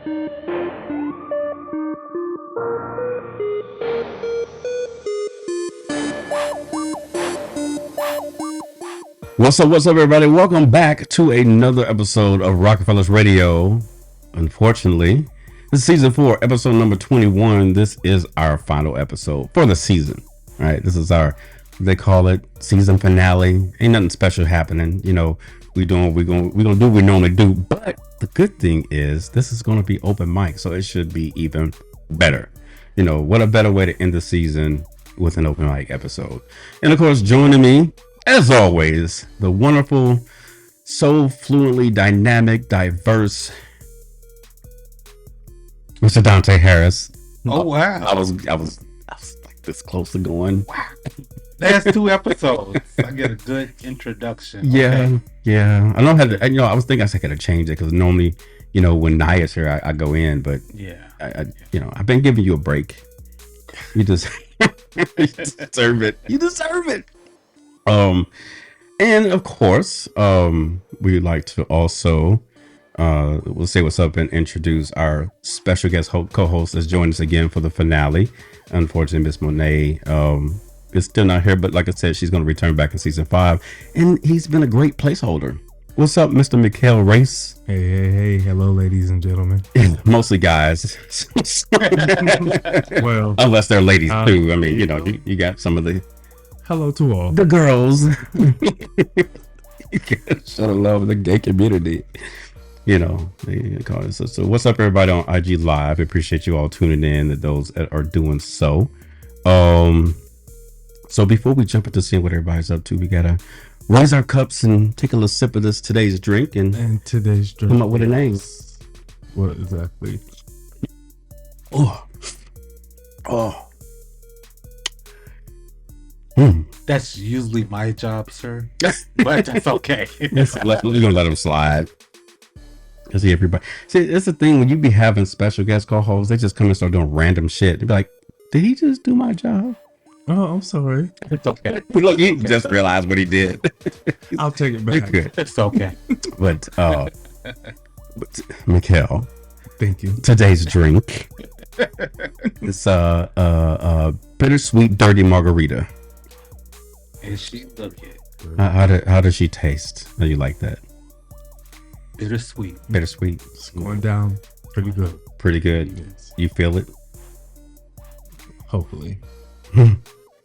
What's up, everybody? Welcome back to another episode of Rockafellaz Radio. Unfortunately, this is season 4, episode number 21. This is our final episode for the season, right? This is our, they call it season finale. Ain't nothing special happening. You know, we're gonna do what we normally do. But the good thing is this is gonna be open mic, so it should be even better. You know, what a better way to end the season with an open mic episode. And of course, joining me, as always, the wonderful, so fluently dynamic, diverse Mr. Dante Harris. Oh wow! I was like this close to going. Wow. Last 2 episodes, I get a good introduction. Yeah. I know how to. I was thinking I could have changed it because normally, when Naya's here, I go in, but yeah, I've been giving you a break. You just you deserve it. You deserve it. And of course, we'd like to also, we'll say what's up and introduce our special guest co-host that's joined us again for the finale. Unfortunately, Miss Monet, is still not here, but like I said, she's going to return back in season 5, and he's been a great placeholder. What's up, Mr. Mikeal Race? Hey, hello, ladies and gentlemen. Mostly guys. Well, unless they're ladies too. I mean, you got some of the hello to all the girls. You gotta show the love of the gay community. So what's up, everybody on IG Live? I appreciate you all tuning in, and those that are doing so. So before we jump into seeing what everybody's up to, we gotta raise our cups and take a little sip of today's drink and today's drink. Come up with a name. What exactly? Oh. That's usually my job, sir. But that's okay. We're gonna let them slide. See, everybody. See, it's the thing when you be having special guest co-hosts, they just come and start doing random shit. They be like, "Did he just do my job?" Oh, I'm sorry. It's okay. Look, you just realized what he did. I'll take it back. It's okay. But Mikeal, thank you. Today's drink is bittersweet dirty margarita. And she look it. How does she taste? How you like that? Bittersweet. It's going down pretty good. Pretty good. Yes. You feel it? Hopefully.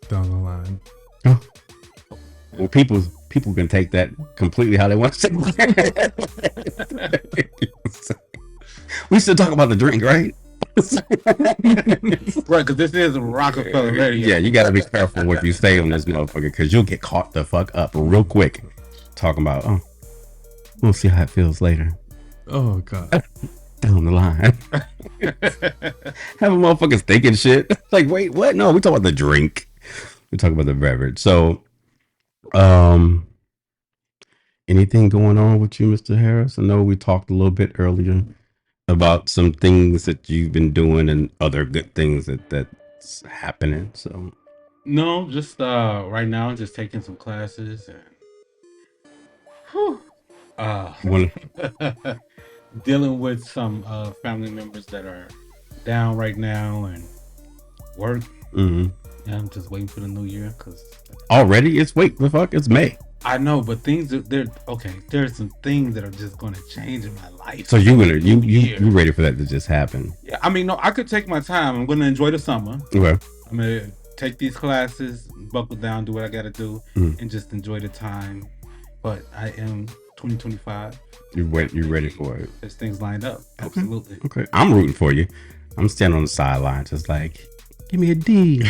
Down the line. Oh. Well, people can take that completely how they want to take it. We still talk about the drink, right? Right, because this is Rockafellaz Radio. Yeah, you gotta be careful what you say on this motherfucker, because you'll get caught the fuck up real quick. Talking about, we'll see how it feels later. Oh god. Down the line. Having motherfuckers thinking shit. Like, wait, what? No, we talk about the drink. We talk about the beverage. So, anything going on with you, Mr. Harris? I know we talked a little bit earlier about some things that you've been doing and other good things that's happening. So, no, just right now, just taking some classes and dealing with some family members that are down right now and work. Mm-hmm. Yeah, I'm just waiting for the new year because already it's the fuck, it's May. I know, but things there's some things that are just going to change in my life. So you ready for that to just happen? Yeah, I mean, no, I could take my time. I'm going to enjoy the summer. Okay. I'm going to take these classes, buckle down, do what I got to do, and just enjoy the time. But I am 2025. You ready for it? There's things lined up. Absolutely. Okay. I'm rooting for you. I'm standing on the sideline, just like, give me a D.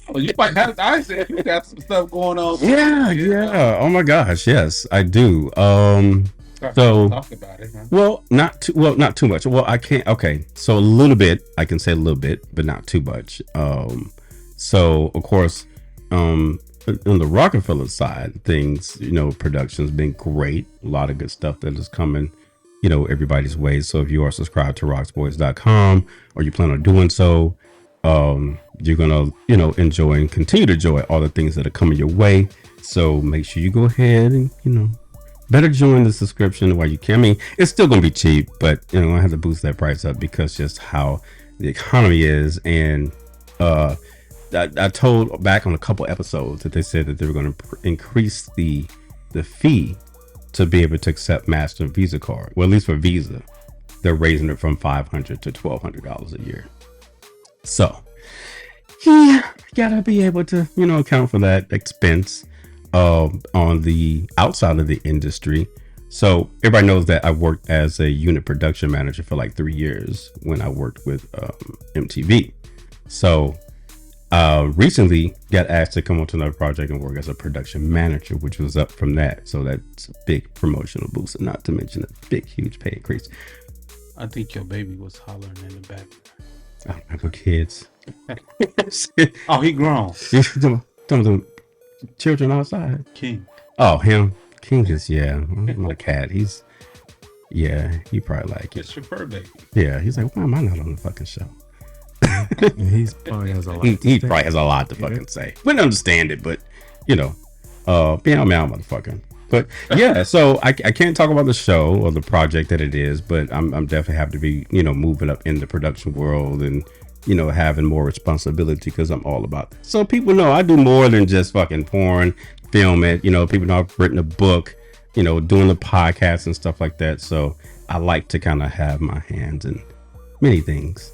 Well, you might have. I said you got some stuff going on. Yeah. Oh my gosh, yes, I do. So talk about it. Huh? Not too much. Well, I can't. Okay, so a little bit. I can say a little bit, but not too much. So of course, on the Rockafellaz side, things, production's been great. A lot of good stuff that is coming, everybody's way. So if you are subscribed to Rocksboys.com or you plan on doing so, you're gonna, enjoy and continue to enjoy all the things that are coming your way. So make sure you go ahead and, better join the subscription while you can. I mean, it's still gonna be cheap, but I have to boost that price up because just how the economy is. And I told back on a couple episodes that they said that they were going to increase the fee to be able to accept Master and Visa card. Well, at least for Visa, they're raising it from $500 to $1,200 a year. So, yeah, gotta be able to, account for that expense on the outside of the industry. So everybody knows that I worked as a unit production manager for like 3 years when I worked with MTV. So recently got asked to come onto another project and work as a production manager, which was up from that. So that's a big promotional boost, and not to mention a big, huge pay increase. I think your baby was hollering in the back. I don't have no kids. Oh, he grown. Some of the children outside. King. Oh, him. King is, my cat. He probably like it. It's your fur baby. Yeah, he's like, why am I not on the fucking show? And he probably has a lot. He probably has a lot to fucking say. Wouldn't understand it, but meow, motherfucker. But yeah, so I can't talk about the show or the project that it is, but I'm definitely happy to be moving up in the production world and having more responsibility because I'm all about that. So people know I do more than just fucking porn, film it. People know I've written a book, doing the podcast and stuff like that. So I like to kind of have my hands in many things.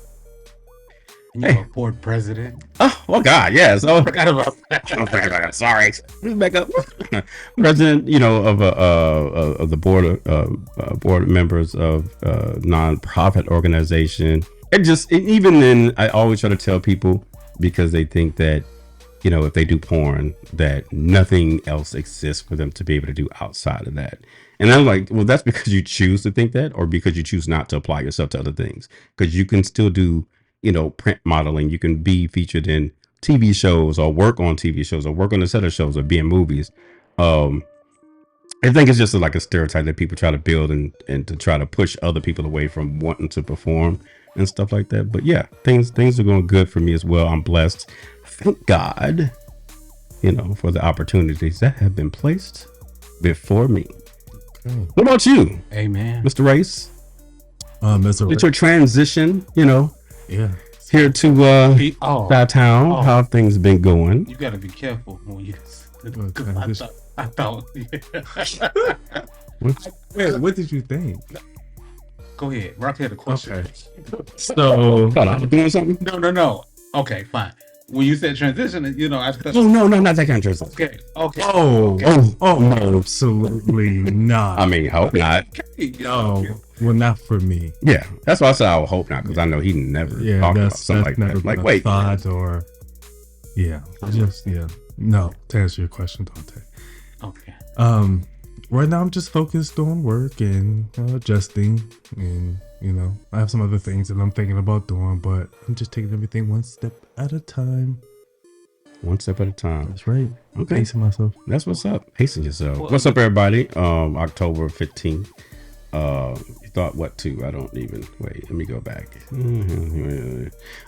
You're a board president. Oh God, yes. Oh, I forgot about that. Sorry. Back up. President, of the board members of non-profit organization. Even then, I always try to tell people, because they think that if they do porn, that nothing else exists for them to be able to do outside of that. And I'm like, well, that's because you choose to think that, or because you choose not to apply yourself to other things. Because you can still do print modeling. You can be featured in TV shows, or work on TV shows, or work on a set of shows, or be in movies. I think it's just like a stereotype that people try to build and to try to push other people away from wanting to perform and stuff like that. But yeah, things are going good for me as well. I'm blessed. Thank God, for the opportunities that have been placed before me. Okay. What about you? Amen. Mr. Race? It's your transition, Yeah. here to downtown. How have things been going? You gotta be careful when you. I thought. Wait, what did you think? Go ahead. Rock had a question. Okay. So, Thought I was doing something. No. Okay, fine. When you said transition, I thought. Oh no, not that kind of transition. Okay. Oh, no, absolutely not. I mean, hope not. No, well, not for me. Yeah, that's why I said I would hope not, because I know he never talked about something like that. Like, wait, thought or no. To answer your question, Dante. Okay. Right now I'm just focused on work and adjusting, and I have some other things that I'm thinking about doing, but I'm just taking everything one step at a time. One step at a time. That's right. Okay. Pacing myself. That's what's up. Hasten yourself. What's up, everybody? October 15th. You thought what too? I don't even wait. Let me go back.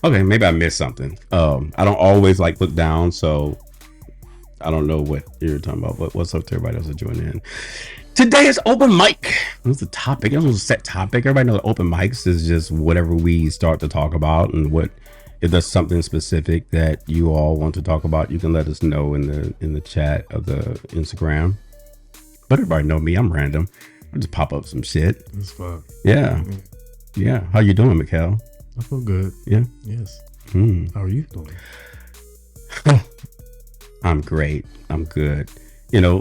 Okay, maybe I missed something. I don't always look down, so I don't know what you're talking about. But what's up to everybody else that joined in? Today is open mic. What's the topic? It was a set topic. Everybody knows open mics is just whatever we start to talk about, and if there's something specific that you all want to talk about, you can let us know in the chat of the Instagram. But everybody know me. I'm random. I just pop up some shit. It's fun. Yeah. Yeah. How you doing, Mikeal? I feel good. Yeah. Yes. Mm. How are you doing? I'm great. I'm good.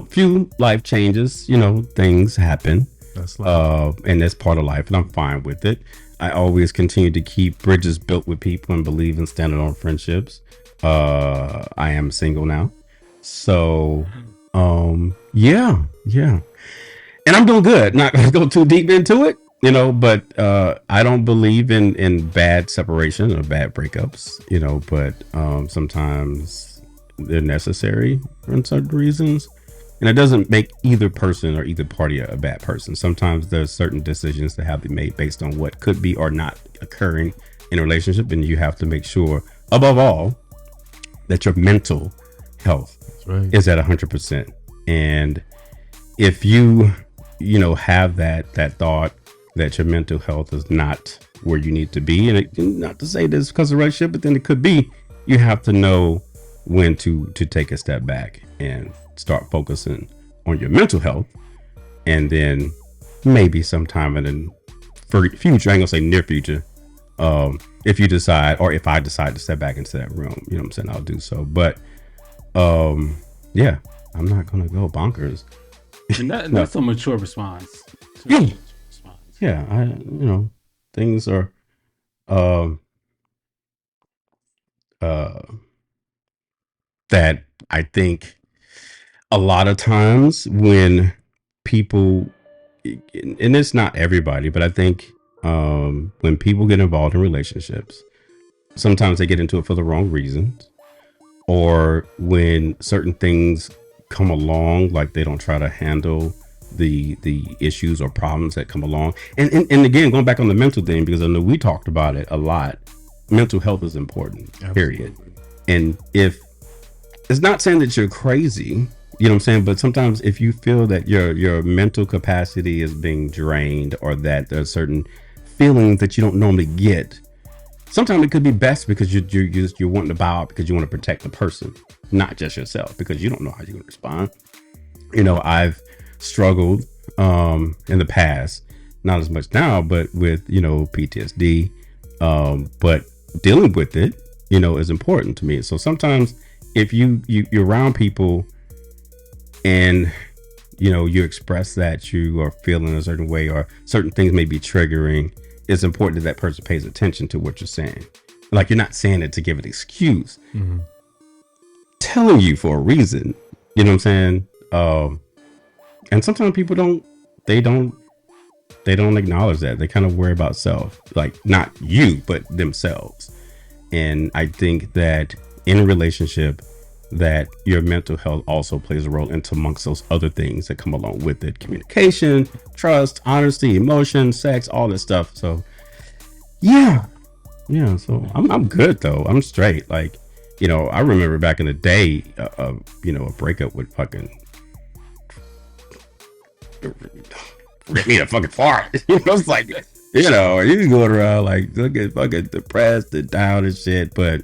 Few life changes, things happen. That's life. And that's part of life, and I'm fine with it. I always continue to keep bridges built with people and believe in standing on friendships. I am single now. So, yeah. And I'm doing good. Not going to go too deep into it, but I don't believe in bad separation or bad breakups, but sometimes they're necessary for certain reasons. And it doesn't make either person or either party a bad person. Sometimes there's certain decisions that have to be made based on what could be or not occurring in a relationship. And you have to make sure, above all, that your mental health is at 100%. And if you have that thought that your mental health is not where you need to be, and not to say this because of relationship, but then it could be, you have to know when to take a step back and start focusing on your mental health, and then maybe sometime in the future, I ain't gonna say near future, if you decide, or if I decide to step back into that room, you know what I'm saying, I'll do so. But yeah, I'm not gonna go bonkers. And that's a mature response. Yeah. Yeah, things are that I think a lot of times when people, and it's not everybody, but I think when people get involved in relationships, sometimes they get into it for the wrong reasons, or when certain things come along, like they don't try to handle the issues or problems that come along. And again, going back on the mental thing, because I know we talked about it a lot, mental health is important. Absolutely. Period. And if it's not saying that you're crazy, you know what I'm saying, but sometimes if you feel that your mental capacity is being drained, or that there's certain feelings that you don't normally get, sometimes it could be best because you're wanting to bow out because you want to protect the person, not just yourself, because you don't know how you're going to respond. I've struggled in the past, not as much now, but with PTSD, but dealing with it is important to me. So sometimes if you're around people and you express that you are feeling a certain way, or certain things may be triggering, it's important that person pays attention to what you're saying. Like, you're not saying it to give an excuse, telling you for a reason, you know what I'm saying? And sometimes people don't acknowledge that. They kind of worry about self, like not you, but themselves. And I think that in a relationship, that your mental health also plays a role into amongst those other things that come along with it: communication, trust, honesty, emotion, sex, all this stuff. So yeah. So I'm good though. I'm straight. Like, I remember back in the day, a breakup would fucking rip me a fucking fart. It's like, you going around like looking fucking depressed and down and shit. But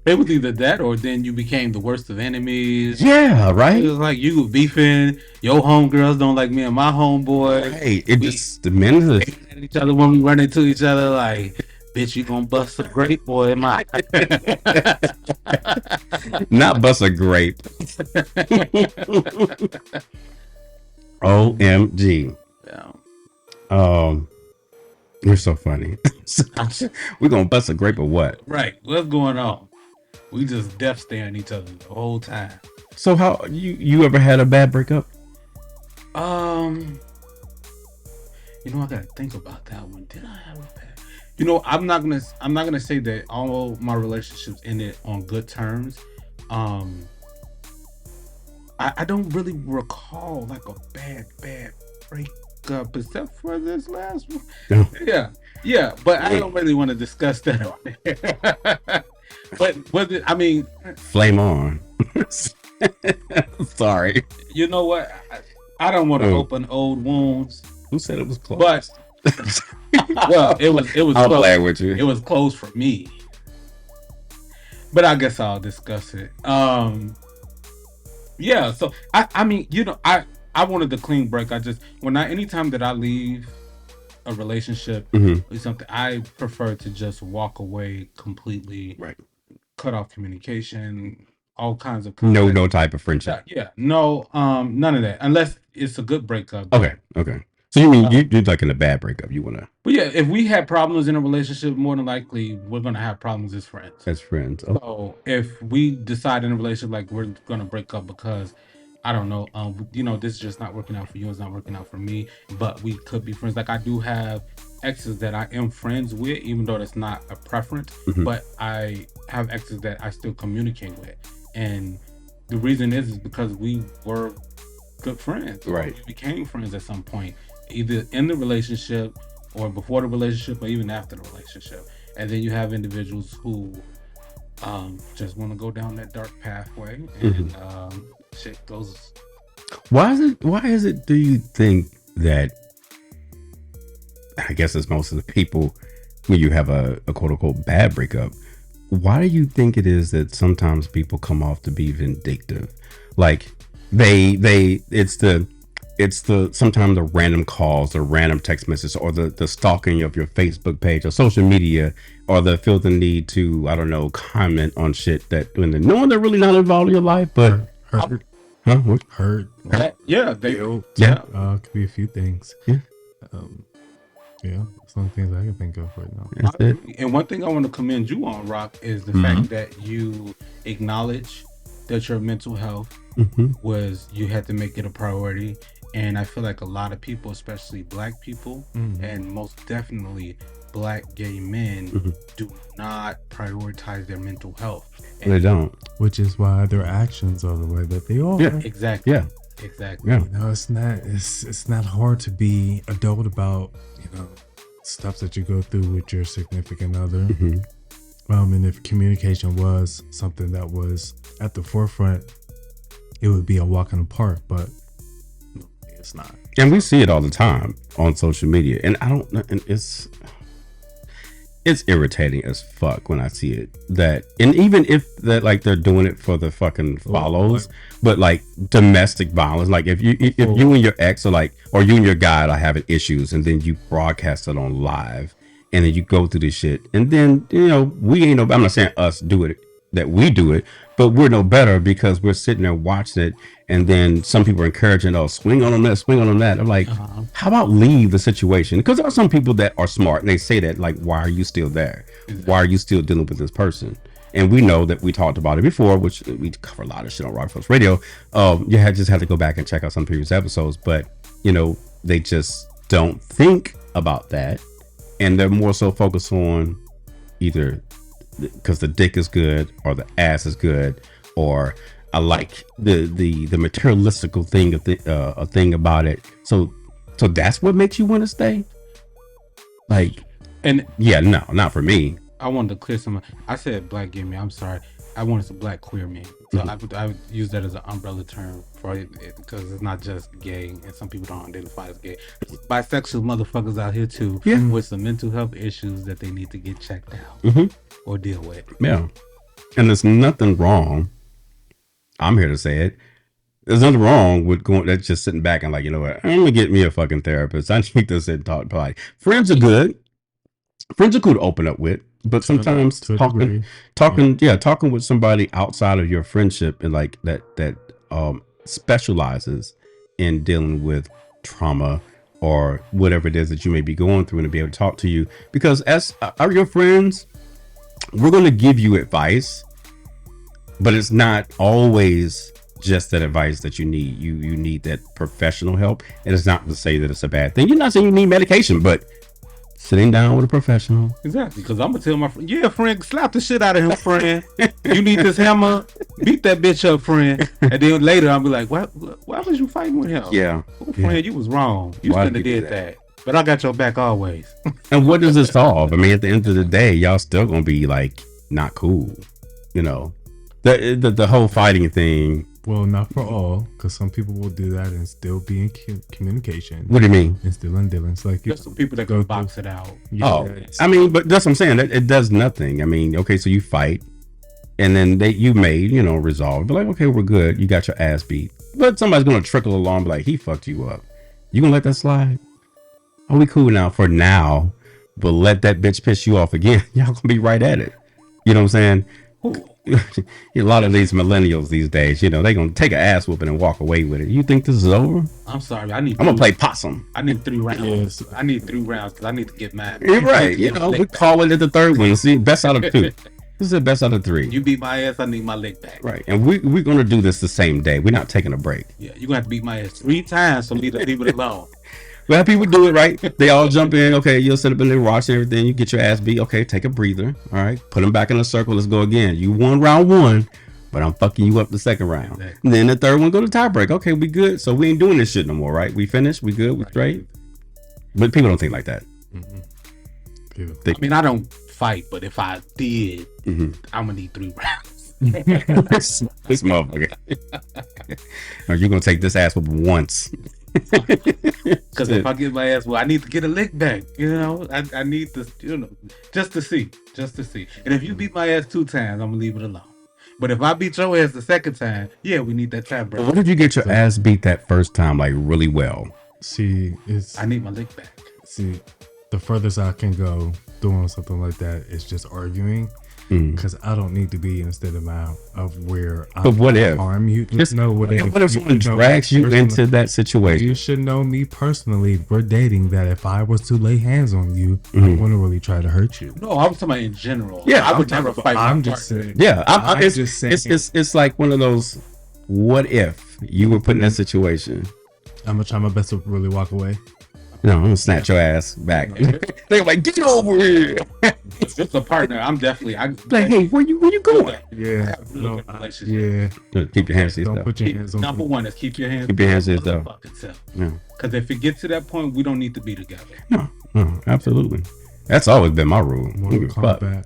it was either that, or then you became the worst of enemies. Yeah, right. It was like you were beefing. Your homegirls don't like me and my homeboy. Right. It just the men at each other when we run into each other. Like, bitch, you gonna bust a grape, boy? Am I? Not bust a grape. OMG. Yeah. You're so funny. We're gonna bust a grape or what? Right. What's going on? We just deaf staring each other the whole time. So how you ever had a bad breakup? I gotta think about that one. Did I have a bad? I'm not gonna say that all my relationships ended on good terms. I don't really recall like a bad breakup except for this last one. No. Yeah, but I don't really want to discuss that on here. But was it? I mean, flame on. Sorry. You know what? I don't want to open old wounds. Who said it was closed? But well, it was. I'll play with you. It was closed for me. But I guess I'll discuss it. Yeah. So I mean, I wanted the clean break. Anytime that I leave a relationship or something, I prefer to just walk away completely. Right. Cut off communication, all kinds of contact. No type of friendship. Yeah. No, none of that. Unless it's a good breakup. Okay. So you mean you're like in a bad breakup? You wanna? But yeah, if we had problems in a relationship, more than likely we're gonna have problems as friends. As friends. Okay. So if we decide in a relationship like we're gonna break up because I don't know, this is just not working out for you, it's not working out for me, but we could be friends. Like, I do have exes that I am friends with, even though that's not a preference, but I have exes that I still communicate with. And the reason is because we were good friends. Right. We became friends at some point, either in the relationship or before the relationship or even after the relationship. And then you have individuals who just want to go down that dark pathway and shit goes. Why is it do you think that I guess it's most of the people when you have a quote unquote bad breakup. Why do you think it is that sometimes people come off to be vindictive? Like it's the sometimes the random calls or random text messages or the stalking of your Facebook page or social media, or the feel the need to, I don't know, comment on shit that when they knowing they're really not involved in your life, but hurt, what? hurt. Yeah, Could be a few things. Yeah. Yeah, some things I can think of right now. That's it. And one thing I want to commend you on, Rock, is the fact that you acknowledge that your mental health was, you had to make it a priority. And I feel like a lot of people, especially Black people, and most definitely Black gay men, do not prioritize their mental health. And They don't. Which is why their actions are the way that they are. Yeah. Exactly. Yeah. Exactly. Yeah. You know, it's not hard to be adult about, you know, stuff that you go through with your significant other. And if communication was something that was at the forefront, it would be a walk in the park, but it's not. And we see it all the time on social media, and I don't know, and it's irritating as fuck when I see it. That, and even if that, like, they're doing it for the fucking follows, but like domestic violence, like if you and your ex are like, or you and your guy are having issues, and then you broadcast it on live, and then you go through this shit, and then, you know, we ain't no, I'm not saying us do it, that we do it, but we're no better because we're sitting there watching it, and then some people are encouraging, oh, swing on them that, swing on them that. I'm like, how about leave the situation? Because there are some people that are smart and they say that, like, why are you still there? Why are you still dealing with this person? And we know that we talked about it before, which we cover a lot of shit on Rockafellaz Radio. You just have to go back and check out some previous episodes, but, you know, they just don't think about that, and they're more so focused on either because the dick is good or the ass is good, or I like the materialistical thing of a thing about it. So that's what makes you want to stay. Like, and yeah, no, not for me. I wanted to clear some. I said Black gay man. I'm sorry. I wanted to Black queer men. So I would use that as an umbrella term for it, because it's not just gay, and some people don't identify as gay. Bisexual motherfuckers out here too, with some mental health issues that they need to get checked out or deal with. Yeah, and there's nothing wrong. I'm here to say it. There's nothing wrong with that's just sitting back and like, you know what, I'm gonna get me a fucking therapist. I need to sit and talk. Friends are good. Friends are cool to open up with, but sometimes talking with somebody outside of your friendship, and like that specializes in dealing with trauma or whatever it is that you may be going through, and to be able to talk to you, because as are your friends, we're going to give you advice, but it's not always just that advice that you need. You need that professional help, and it's not to say that it's a bad thing. You're not saying you need medication, but sitting down with a professional. Exactly, because I'm gonna tell my friend, yeah, friend, slap the shit out of him, friend. You need this hammer, beat that bitch up, friend. And then later I'll be like, why was you fighting with him? Yeah, friend, you was wrong. You shouldn't have did that. But I got your back always. And what does it solve? I mean, at the end of the day, y'all still gonna be like not cool. You know, the whole fighting thing. Well, not for all, because some people will do that and still be in communication. What do you mean? And still in dealings. Like, there's some people that go box it out. I mean, but that's what I'm saying. It does nothing. I mean, okay, so you fight, and then you made, you know, resolve. But like, okay, we're good. You got your ass beat. But somebody's gonna trickle along, be like, he fucked you up. You gonna let that slide? Are we cool now? For now, but let that bitch piss you off again. Y'all gonna be right at it. You know what I'm saying? A lot of these millennials these days, you know, they gonna take an ass whooping and walk away with it. You think this is over? I'm sorry. I'm gonna play possum. I need 3 rounds. I need 3 rounds because I need to get mad. You're right. You know, we call it at the third one. See, best out of 2. This is the best out of 3. You beat my ass, I need my leg back. Right, and we're gonna do this the same day. We're not taking a break. Yeah, you're gonna have to beat my ass 3 times for me to leave it alone. Well, people do it, right? They all jump in. Okay, you'll sit up in there watching everything. You get your ass beat. Okay, take a breather. All right, put them back in a circle. Let's go again. You won round 1, but I'm fucking you up the second round. Exactly. And then the third one, go to tie break. Okay, we good. So we ain't doing this shit no more, right? We finished. We good. We straight. But people don't think like that. I mean, I don't fight, but if I did, I'm gonna need 3 rounds. This motherfucker. Or you're gonna take this ass whooping once. Because if I get my ass, well, I need to get a lick back. You know, I need to, just to see. And if you beat my ass 2 times, I'm gonna leave it alone. But if I beat your ass the second time, yeah, we need that time break. What if you get your ass beat that first time like really well? See, I need my lick back. See, the furthest I can go doing something like that is just arguing. Because I don't need to be in a state of mind of where But what if harm you. just know what if someone drags you into that situation? You should know me personally. We're dating. That if I was to lay hands on you, I wouldn't really try to hurt you. No, I was talking about in general. Yeah, I would never fight. I'm just saying. Yeah, I'm just saying. It's like one of those. What if you were put in that situation? I'm gonna try my best to really walk away. No, I'm gonna snatch your ass back. They're like, get over here. It's just a partner. I'm definitely. Like, hey, where you going? Yeah. No, Yeah. Keep your hands to Don't yourself. put your hands on. Number one is keep your hands. Keep your hands to yourself. Yeah. Because if it gets to that point, we don't need to be together. No, absolutely. That's always been my rule. Mortal Kombat.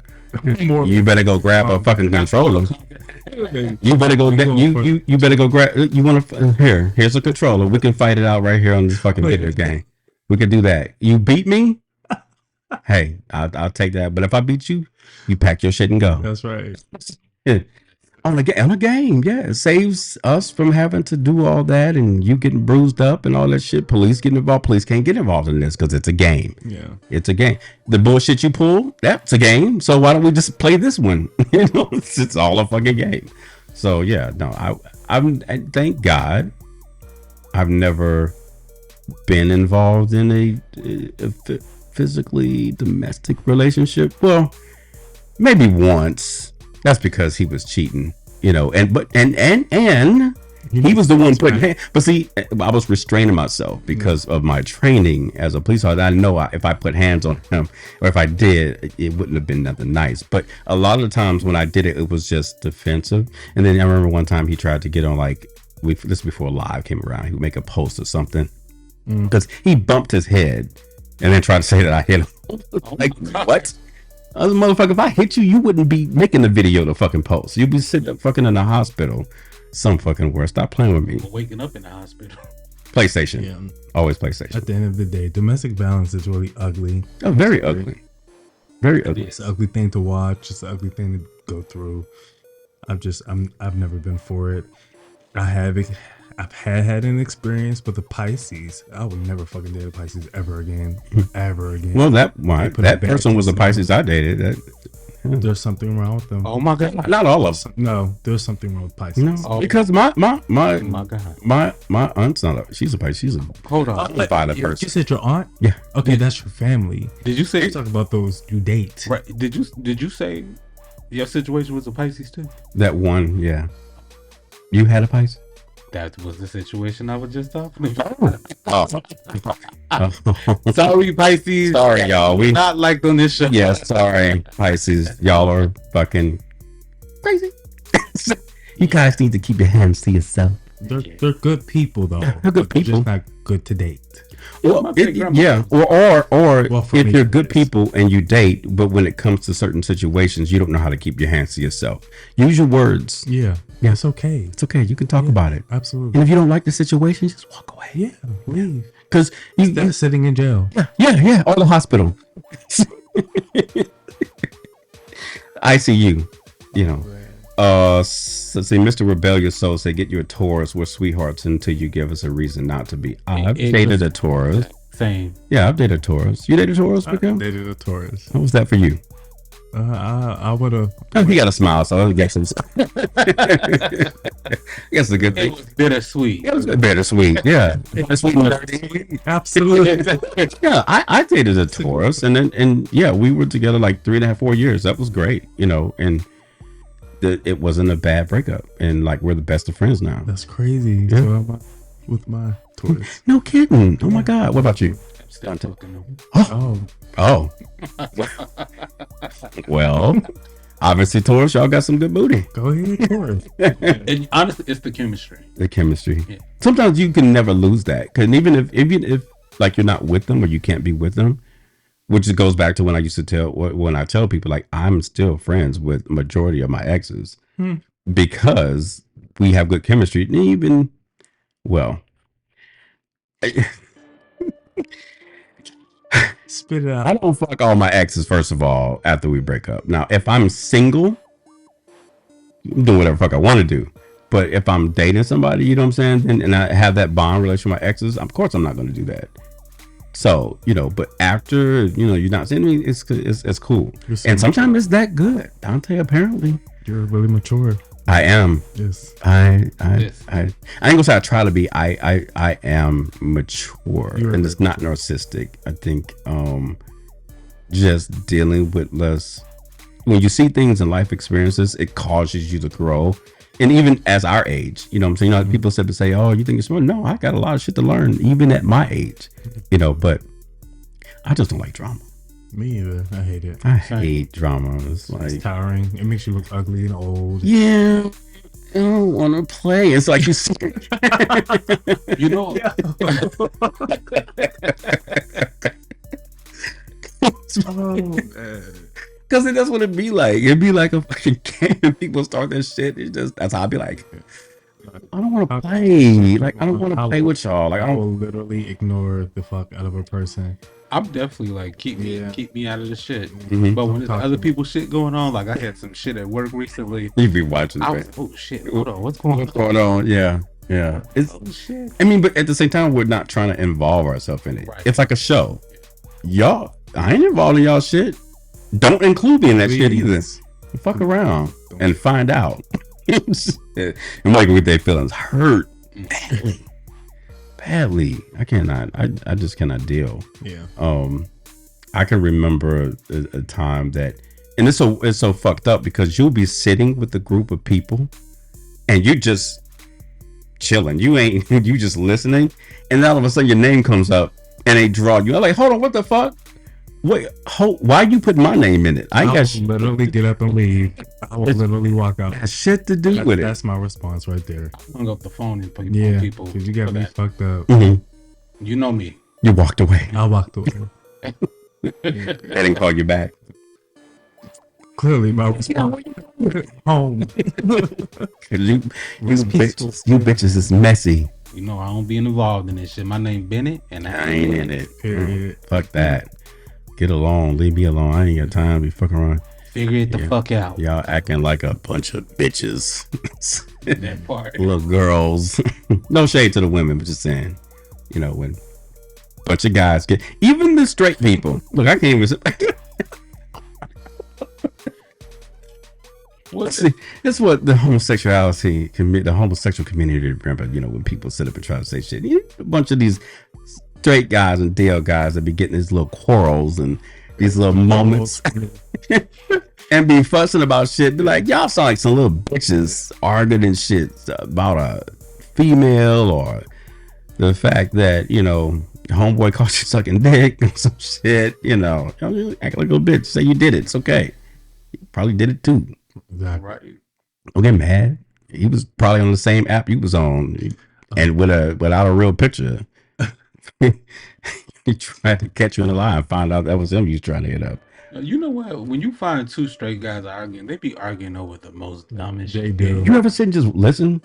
You better go grab a fucking controller. You better go. You better go grab. You want to? Here's a controller. We can fight it out right here on this fucking video game. We can do that. You beat me. Hey, I'll take that. But if I beat you, you pack your shit and go. That's right. Yeah. On a game, yeah. It saves us from having to do all that and you getting bruised up and all that shit. Police getting involved. Police can't get involved in this because it's a game. Yeah. It's a game. The bullshit you pull, that's a game. So why don't we just play this one? It's all a fucking game. So yeah, no, I thank God I've never been involved in a physically domestic relationship. Well, maybe once. That's because he was cheating, and he was the one putting. But see, I was restraining myself because of my training as a police officer. I know if I put hands on him, or if I did, it wouldn't have been nothing nice. But a lot of the times when I did it, it was just defensive. And then I remember one time he tried to get on this is before Live came around. He would make a post or something because he bumped his head and then tried to say that I hit him. Like what? Other motherfucker, if I hit you, you wouldn't be making the video to fucking post. You'd be sitting fucking in the hospital. Some fucking worse. Stop playing with me. Waking up in the hospital. PlayStation. Yeah. Always PlayStation. At the end of the day, domestic violence is really ugly. Oh, very ugly. Very ugly. It's an ugly thing to watch. It's an ugly thing to go through. I've never been for it. I've had an experience with a Pisces. I would never fucking date a Pisces ever again. Well, that person was a Pisces I dated. There's something wrong with them. Oh my God! Not all of them. No, there's something wrong with Pisces. No, because my God. my aunt's not. She's a Pisces. She's a hold on. violent person. You said your aunt? Yeah. Okay, that's your family. Did you say? You talk about those you date. Right? Did you say your situation was a Pisces too? That one, yeah. You had a Pisces. That was the situation I was just talking about. Oh. Sorry, Pisces. Sorry, y'all. We not liked on this show. Yes, sorry, Pisces. Y'all are fucking crazy. You guys need to keep your hands to yourself. They're good people though. They're good people. Just not good to date. Well, or if you're good people and you date, but when it comes to certain situations, you don't know how to keep your hands to yourself. Use your words. Yeah. It's okay. It's okay. You can talk about it. Absolutely. And if you don't like the situation, just walk away. Yeah, leave. Because you're sitting in jail. Yeah, or the hospital. ICU. Let's see, Mr. Rebellious Soul said, get you a Taurus. We're sweethearts until you give us a reason not to be. I've dated a Taurus. Same. Yeah, I've dated a Taurus. You dated a Taurus, Mikeal? I dated a Taurus. What was that for you? I would have. Oh, he got a smile, so I guess it's. I guess it's a good thing. It was bittersweet. It was bittersweet. Yeah, bittersweet and dirty. Absolutely. Yeah, I dated a Taurus, and we were together like 3.5, 4 years. That was great, and it wasn't a bad breakup, and like we're the best of friends now. That's crazy. Yeah. So I'm with my Taurus. No kidding. Oh my God. What about you? Still talking to him. Oh. Well, obviously, Taurus, y'all got some good booty. Go ahead, Taurus. And honestly, it's the chemistry. The chemistry. Yeah. Sometimes you can never lose that, because even if like you're not with them or you can't be with them, which goes back to when I used to when I tell people like I'm still friends with majority of my exes because we have good chemistry. And even Spit it out. I don't fuck all my exes, first of all, after we break up. Now, if I'm single, I'm doing whatever the fuck I want to do. But if I'm dating somebody, you know what I'm saying, and I have that bond relation with my exes, of course I'm not going to do that. So, but after, you're not seeing me, it's cool. And sometimes it's that good. Dante, apparently. You're really mature. I am. Yes. I ain't gonna say I try to be. I am mature, and it's not narcissistic. I think just dealing with less. When you see things in life experiences, it causes you to grow. And even as our age, you know what I'm saying? People said to say, oh, you think you're smart? No, I got a lot of shit to learn, even at my age, but I just don't like drama. Me either. I hate it. I hate drama. It's tiring. It makes you look ugly and old. Yeah. I don't want to play. It's like you see, because that's what it'd be like. It'd be like a fucking game and people start that shit. That's how I'd be like, I don't want to play. Like, I don't want to play with y'all. Like, I will literally ignore the fuck out of a person. I'm definitely like, keep me out of the shit. Mm-hmm. But when there's other people's shit going on, like I had some shit at work recently. You'd be watching. I was, oh shit, hold on, what's going on? Yeah. It's, shit. I mean, but at the same time, we're not trying to involve ourselves in it. Right. It's like a show. Y'all, I ain't involved in y'all shit. Don't include me in that shit either. Fuck around and find out. And like with their feelings hurt badly. I cannot. I just cannot deal. Yeah. I can remember a time that, and it's so fucked up because you'll be sitting with a group of people, and you're just chilling. You just listening, and then all of a sudden your name comes up, and they draw you. I'm like, hold on, what the fuck? Wait, why you put my name in it? I got literally get up and leave. I will literally walk out. Got shit to do with it. That's my response right there. I hung up the phone and put people. Because you got me fucked up. Mm-hmm. You know me. You walked away. I walked away. They didn't call you back. Clearly, my response. Home. you bitches is messy. I don't be involved in this shit. My name Bennett, and I ain't in it. Period. Fuck that. Get along. Leave me alone. I ain't got time to be fucking around. Figure it the fuck out. Y'all acting like a bunch of bitches. That part. Little girls. No shade to the women, but just saying. When a bunch of guys get, even the straight people. Look, I can't even. That's what the homosexual community remember. When people sit up and try to say shit, a bunch of these straight guys and DL guys that be getting these little quarrels and these little moments and be fussing about shit. Be like, y'all sound like some little bitches arguing and shit about a female or the fact that homeboy caught you sucking dick and some shit. Act like a little bitch. Say you did it. It's okay. You probably did it too. Exactly. Right. Don't get mad. He was probably on the same app you was on, and without a real picture. He tried to catch you in the lie and find out that was him you was trying to hit up. You know what? When you find two straight guys arguing, they be arguing over the most dumbest shit. You ever sit and just listen?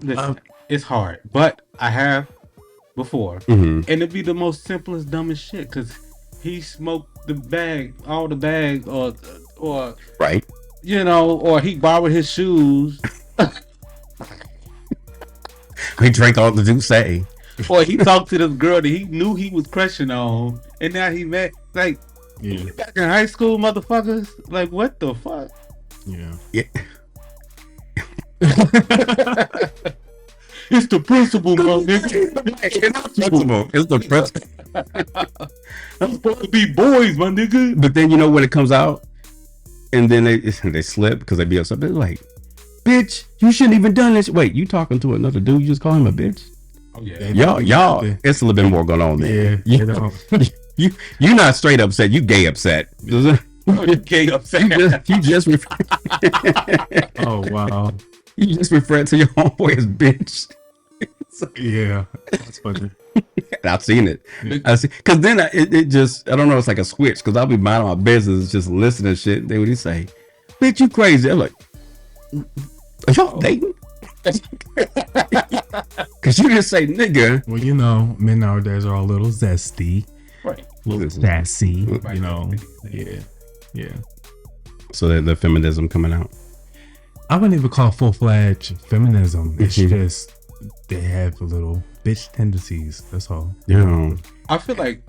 Listen, it's hard, but I have before, and it'd be the most simplest, dumbest shit because he smoked all the bags, or right, or he borrowed his shoes. He drank all the Douce. Or he talked to this girl that he knew he was crushing on, and now he met back in high school, motherfuckers. Like, what the fuck? Yeah. It's the principal, bro, nigga. It's the principal. I'm supposed to be boys, my nigga. But then when it comes out, and then they slip because they be upset. They're like, "Bitch, you shouldn't even done this." Wait, you talking to another dude? You just call him a bitch? Oh yeah. Y'all. It's a little bit more going on there. Yeah. You're not straight upset. You gay upset. You're gay upset. You just Oh wow. You just referred to your homeboy as bitch. Yeah, that's funny. I've seen it. Because then it just, I don't know, it's like a switch. Because I'll be minding my business, just listening to shit. They would say, "Bitch, you crazy." I'm like, "Are y'all dating?" Because you didn't say nigga. Well, you know, men nowadays are a little zesty, Right. a little sassy. Right. You know, yeah. So the feminism coming out. I wouldn't even call it full-fledged feminism. It's Mhm. just they have a little bitch tendencies. That's all. Yeah. I feel like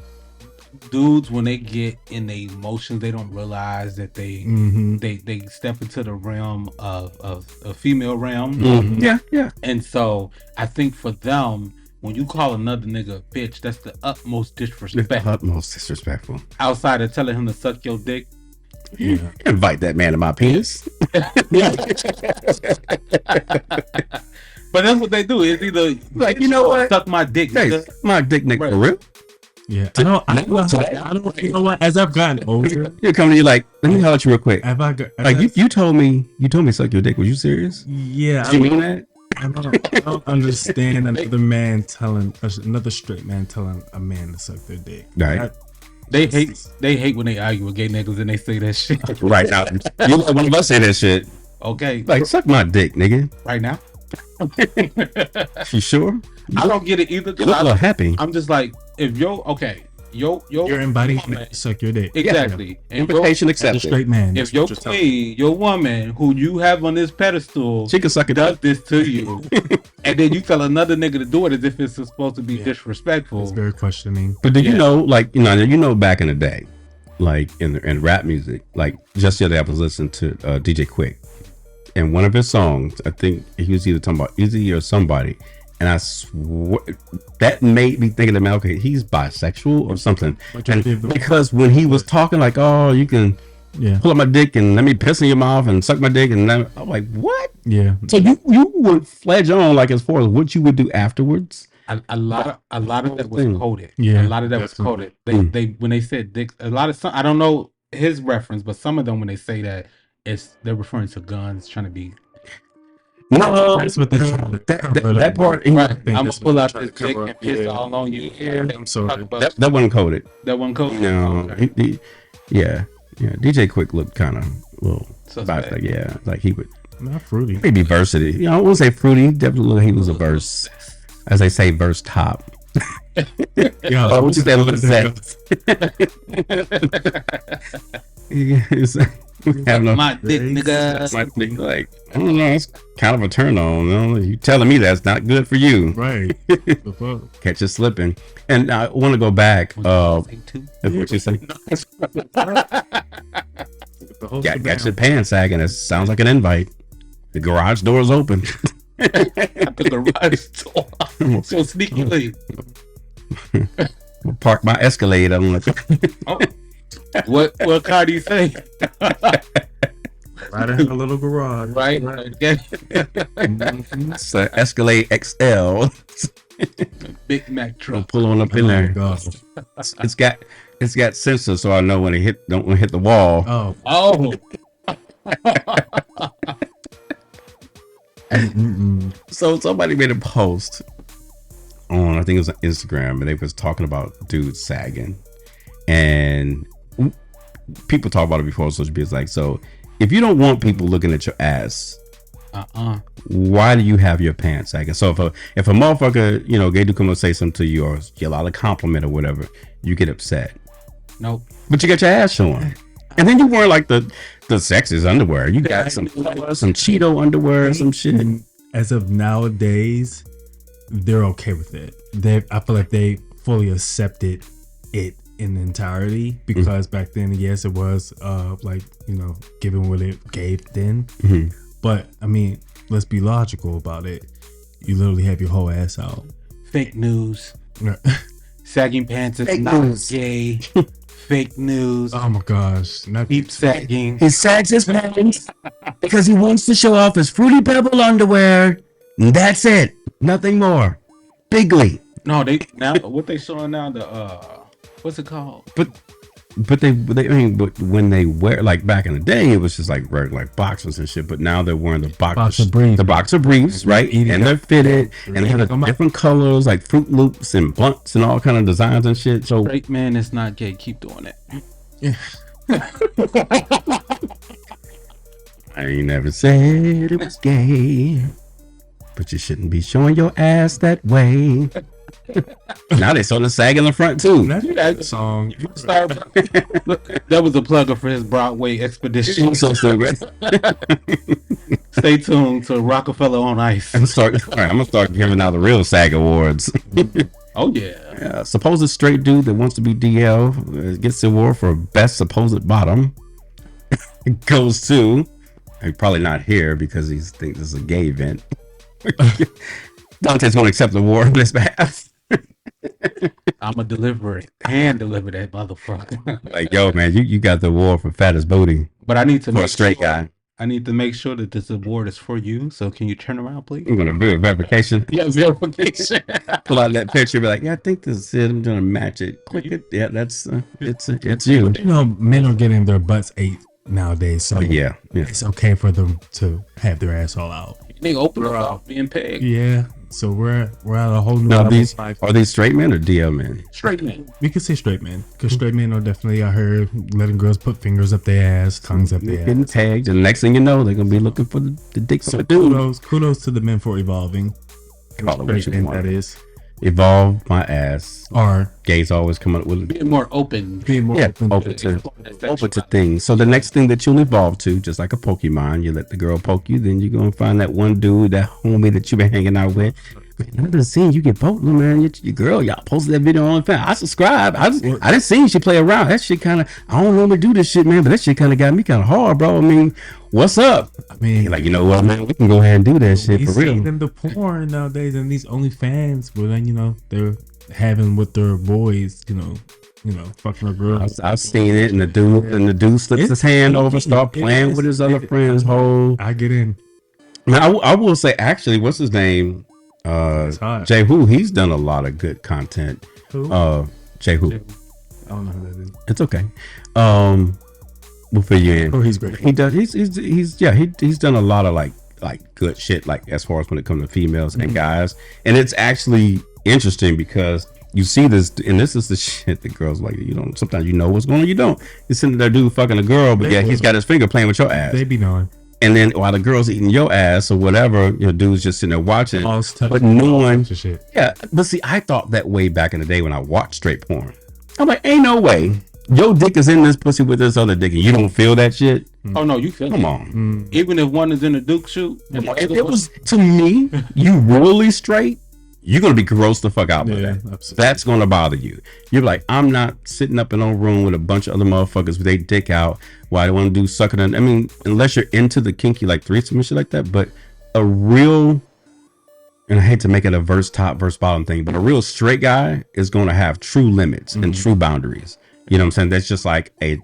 dudes, when they get in the emotions, they don't realize that they step into the realm of a female realm. Mm-hmm. Yeah. And so I think for them, when you call another nigga a bitch, that's the utmost disrespect. Utmost disrespectful. Outside of telling him to suck your dick. Yeah. Invite that man to my penis. But that's what they do. It's either Like, you know what? suck my dick. Hey, nigga. my dick, Nick, Right. for real. Yeah. I don't. You know what? As I've gotten older, You come to you like, let me holler at you real quick. have I got Like you told me suck your dick. Was you serious? Yeah. Did you mean that? I don't understand another straight man telling a man to suck their dick. Right. They hate when they argue with gay niggas and they say that shit. Right now, you let one of us say that shit. Okay. Like, suck my dick, nigga. Right now. You sure? I don't get it either. You look a little happy. I'm just like, if You're inviting me to suck your dick. exactly. And Invitation As a accepted. straight man. if your queen, your woman who you have on this pedestal She can suck it does up. this to you, and then you tell another nigga to do it as if it's supposed to be Yeah. disrespectful. It's very questioning. But did you Yeah. know, like, you know, back in the day, like in rap music, like just the other day I was listening to DJ Quick, and one of his songs, I think he was either talking about Izzy or somebody, and I swear that made me think of the man. Okay, he's bisexual or something, and because when he was talking like, oh, you can pull up my dick and let me piss in your mouth and suck my dick, and then I'm like, what? Yeah. So you would fledge on like as far as what you would do afterwards. A lot of that was Thing. coded. Yeah, A lot of that was coded. They when they said dick, a lot of some, I don't know his reference, but some of them when they say that they're referring to guns, trying to be No, That's what they're trying to cover. that part. right. think I'm gonna that's pull what out they're this trying to dick cover and up. piss Yeah. all on you. I'm sorry. That wasn't coded. That one coded. No, Okay. yeah. DJ Quick looked kind of little. Suspect. Like, yeah, like he would Not fruity. maybe versity. You know, I won't say fruity. Definitely look, he was a verse, as they say, verse top. Yeah. Oh, what you say? What is that? My dick, nigga. My dick, like, I don't know. It's kind of a turn on. You know? You telling me that's not good for you? Right. The fuck? Catch you slipping. And I want to go back. What you say? The whole Got your pants sagging. It sounds like an invite. The garage door is open. The garage door. So sneakily. We'll park my Escalade. I'm like, Oh. What car do you say? Right in a little garage. Right. Okay. it's an Escalade XL. Big Mac We'll truck. pull on up in Oh my there. God. It's got sensors, so I know when it don't hit the wall. Oh. Oh. Mm-mm. So somebody made a post on, I think it was on Instagram, and they was talking about dudes sagging, and people talk about it before on social media. It's like, so if you don't want people looking at your ass, why do you have your pants sagging? So if a motherfucker, you know, gay dude come and say something to you or yell out a compliment or whatever, you get upset. Nope. But you got your ass showing, and then you wear like the sexiest underwear. You got some Cheeto underwear, some shit. And as of nowadays, they're okay with it. I feel like they fully accepted it in entirety, because back then, yes, it was like, you know, given what it gave then. Mm-hmm. But I mean, let's be logical about it. You literally have your whole ass out. Fake news. Sagging pants is Fake not news. gay. Fake news. Oh my gosh! Not Keep sagging. He sags his pants because he wants to show off his Fruity Pebble underwear. And that's it. Nothing more. Bigly. No, they now what they showing now, the what's it called? But I mean, but when they wear, like back in the day, it was just like regular like boxers and shit. But now they're wearing the Boxer briefs. the boxer briefs, right? And they're fitted, and they have different colors, like Fruit Loops and blunts and all kind of designs and shit. So Straight man is not gay. Keep doing it. I ain't never said it was gay, but you shouldn't be showing your ass that way. Now they starting to sag in the front too. That song. That was a plugger for his Broadway expedition. So great. Stay tuned to Rockefeller on Ice. I'm gonna start giving out the real SAG awards. Oh yeah. Supposed straight dude that wants to be DL gets the award for best supposed bottom. It goes to, probably not here because he thinks this is a gay event. Dante's gonna accept the award on his behalf. I'ma deliver it. Hand deliver that motherfucker. Like, yo, man, you got the award for fattest booty. But I need to for a straight guy. I need to make sure that this award is for you. So can you turn around, please? I'm gonna do a verification. Yeah, verification. Pull out that picture, be like, yeah, I think this is it. I'm gonna match it. Click it. Yeah, that's it's you. You know, men are getting their butts ate nowadays, so yeah, it's okay for them to have their ass all out. They open up being pegged. Yeah, so we're at a whole new now, level. Are these straight men or DL men? Straight men. We could say straight men, because straight men are definitely out here letting girls put fingers up their ass, tongues up their getting ass. tagged, and the next thing you know, they're gonna be looking for the dick. So kudos to the men for evolving. Call it what you want. That is. Evolve my ass. Or gays always come up with being more open. Open to things. So the next thing that you'll evolve to, just like a Pokemon, you let the girl poke you, then you're gonna find that one dude, that homie that you've been hanging out with. Man, I've been seeing you get poked, man. Your girl, y'all posted that video on OnlyFans. I subscribe. I didn't see she play around. That shit kind of, I don't normally do this shit, man, but that shit kind of got me kind of hard, bro. I mean, what's up? I mean, like, you know what, man, we can go ahead and do that shit for real. Them the porn nowadays and these OnlyFans, but then, you know, they're having with their boys, you know, fucking a girl. I've seen it, and the dude slips his hand over, start playing with his other friend's whole. I get in. Man, I will say, actually, what's his name? Jay Who. He's done a lot of good content. Who? Jay Who. I don't know who that is. It's okay. We'll fill you in. Oh, he's great. He does. He's done a lot of like good shit, like as far as when it comes to females and guys, and it's actually interesting because you see this, and this is the shit that girls like. You don't. Sometimes you know what's going on. You don't. You're sitting there, dude, fucking a girl, but he's got his finger playing with your ass. They be knowing. And then while the girl's eating your ass or whatever, dude's just sitting there watching. But knowing, yeah. But see, I thought that way back in the day when I watched straight porn. I'm like, ain't no way your dick is in this pussy with this other dick, and you don't feel that shit. Oh no, you feel. Come on. Even if one is in a Duke shoot, if it was to me, you really straight, you're gonna be grossed the fuck out by that. Absolutely. That's gonna bother you. You're like, I'm not sitting up in a room with a bunch of other motherfuckers with their dick out. Why they want to do sucking? I mean, unless you're into the kinky like threesome and shit like that. But a real, and I hate to make it a verse top verse bottom thing, but a real straight guy is going to have true limits and true boundaries. You know what I'm saying? That's just like a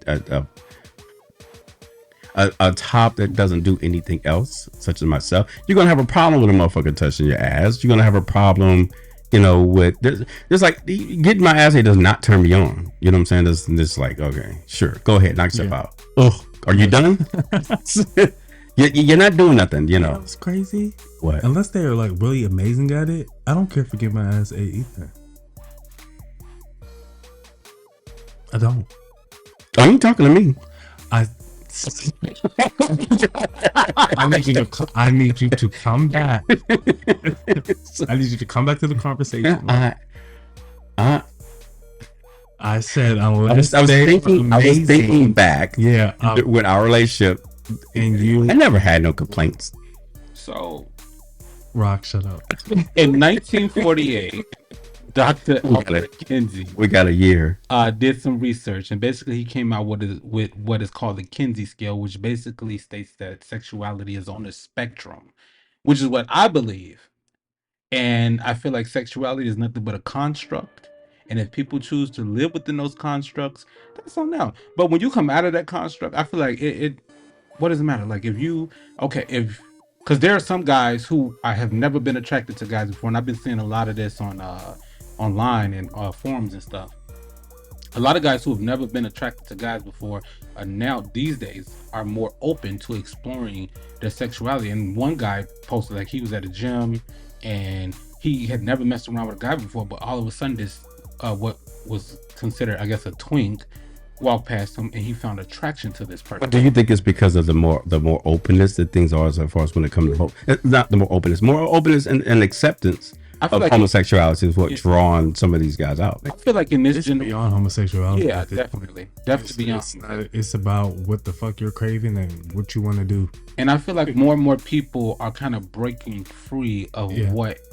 top that doesn't do anything else, such as myself. You're gonna have a problem with a motherfucker touching your ass. You're gonna have a problem, with there's like getting my ass. It does not turn me on. You know what I'm saying? This like, okay, sure, go ahead, knock yourself out. Oh, are you done? You're not doing nothing. That's crazy. What? Unless they're like really amazing at it, I don't care if I get my ass ate either. I don't. Are you talking to me? I need you to come back. I need you to come back to the conversation. I said unless I was thinking back. Yeah, with our relationship, and I never had no complaints. So, Rock, shut up. In 1948. Dr. Albert Kinsey. We got a year. Did some research, and basically he came out with what is called the Kinsey scale, which basically states that sexuality is on a spectrum, which is what I believe. And I feel like sexuality is nothing but a construct. And if people choose to live within those constructs, that's on them. But when you come out of that construct, I feel like it what does it matter? Like because there are some guys who I have never been attracted to guys before, and I've been seeing a lot of this on online and forums and stuff. A lot of guys who have never been attracted to guys before are now these days are more open to exploring their sexuality. And one guy posted like he was at a gym and he had never messed around with a guy before, but all of a sudden this what was considered, I guess, a twink walked past him and he found attraction to this person. But do you think it's because of the more openness that things are as far as when it comes to not the more openness and acceptance of like homosexuality is what drawing some of these guys out? I feel like in this beyond homosexuality. Yeah, definitely beyond. It's about what the fuck you're craving and what you want to do. And I feel like more and more people are kind of breaking free of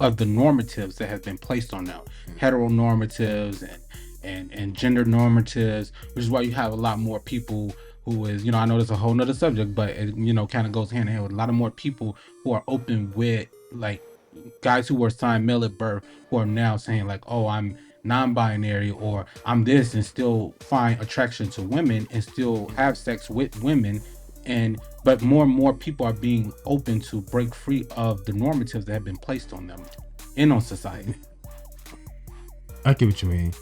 of the normatives that have been placed on them, heteronormatives and gender normatives, which is why you have a lot more people who is, I know that's a whole nother subject, but it, kind of goes hand in hand with a lot of more people who are open with, like, guys who were assigned male at birth who are now saying like, oh, I'm non-binary or I'm this, and still find attraction to women and still have sex with women. But more and more people are being open to break free of the normatives that have been placed on them and on society. I get what you mean.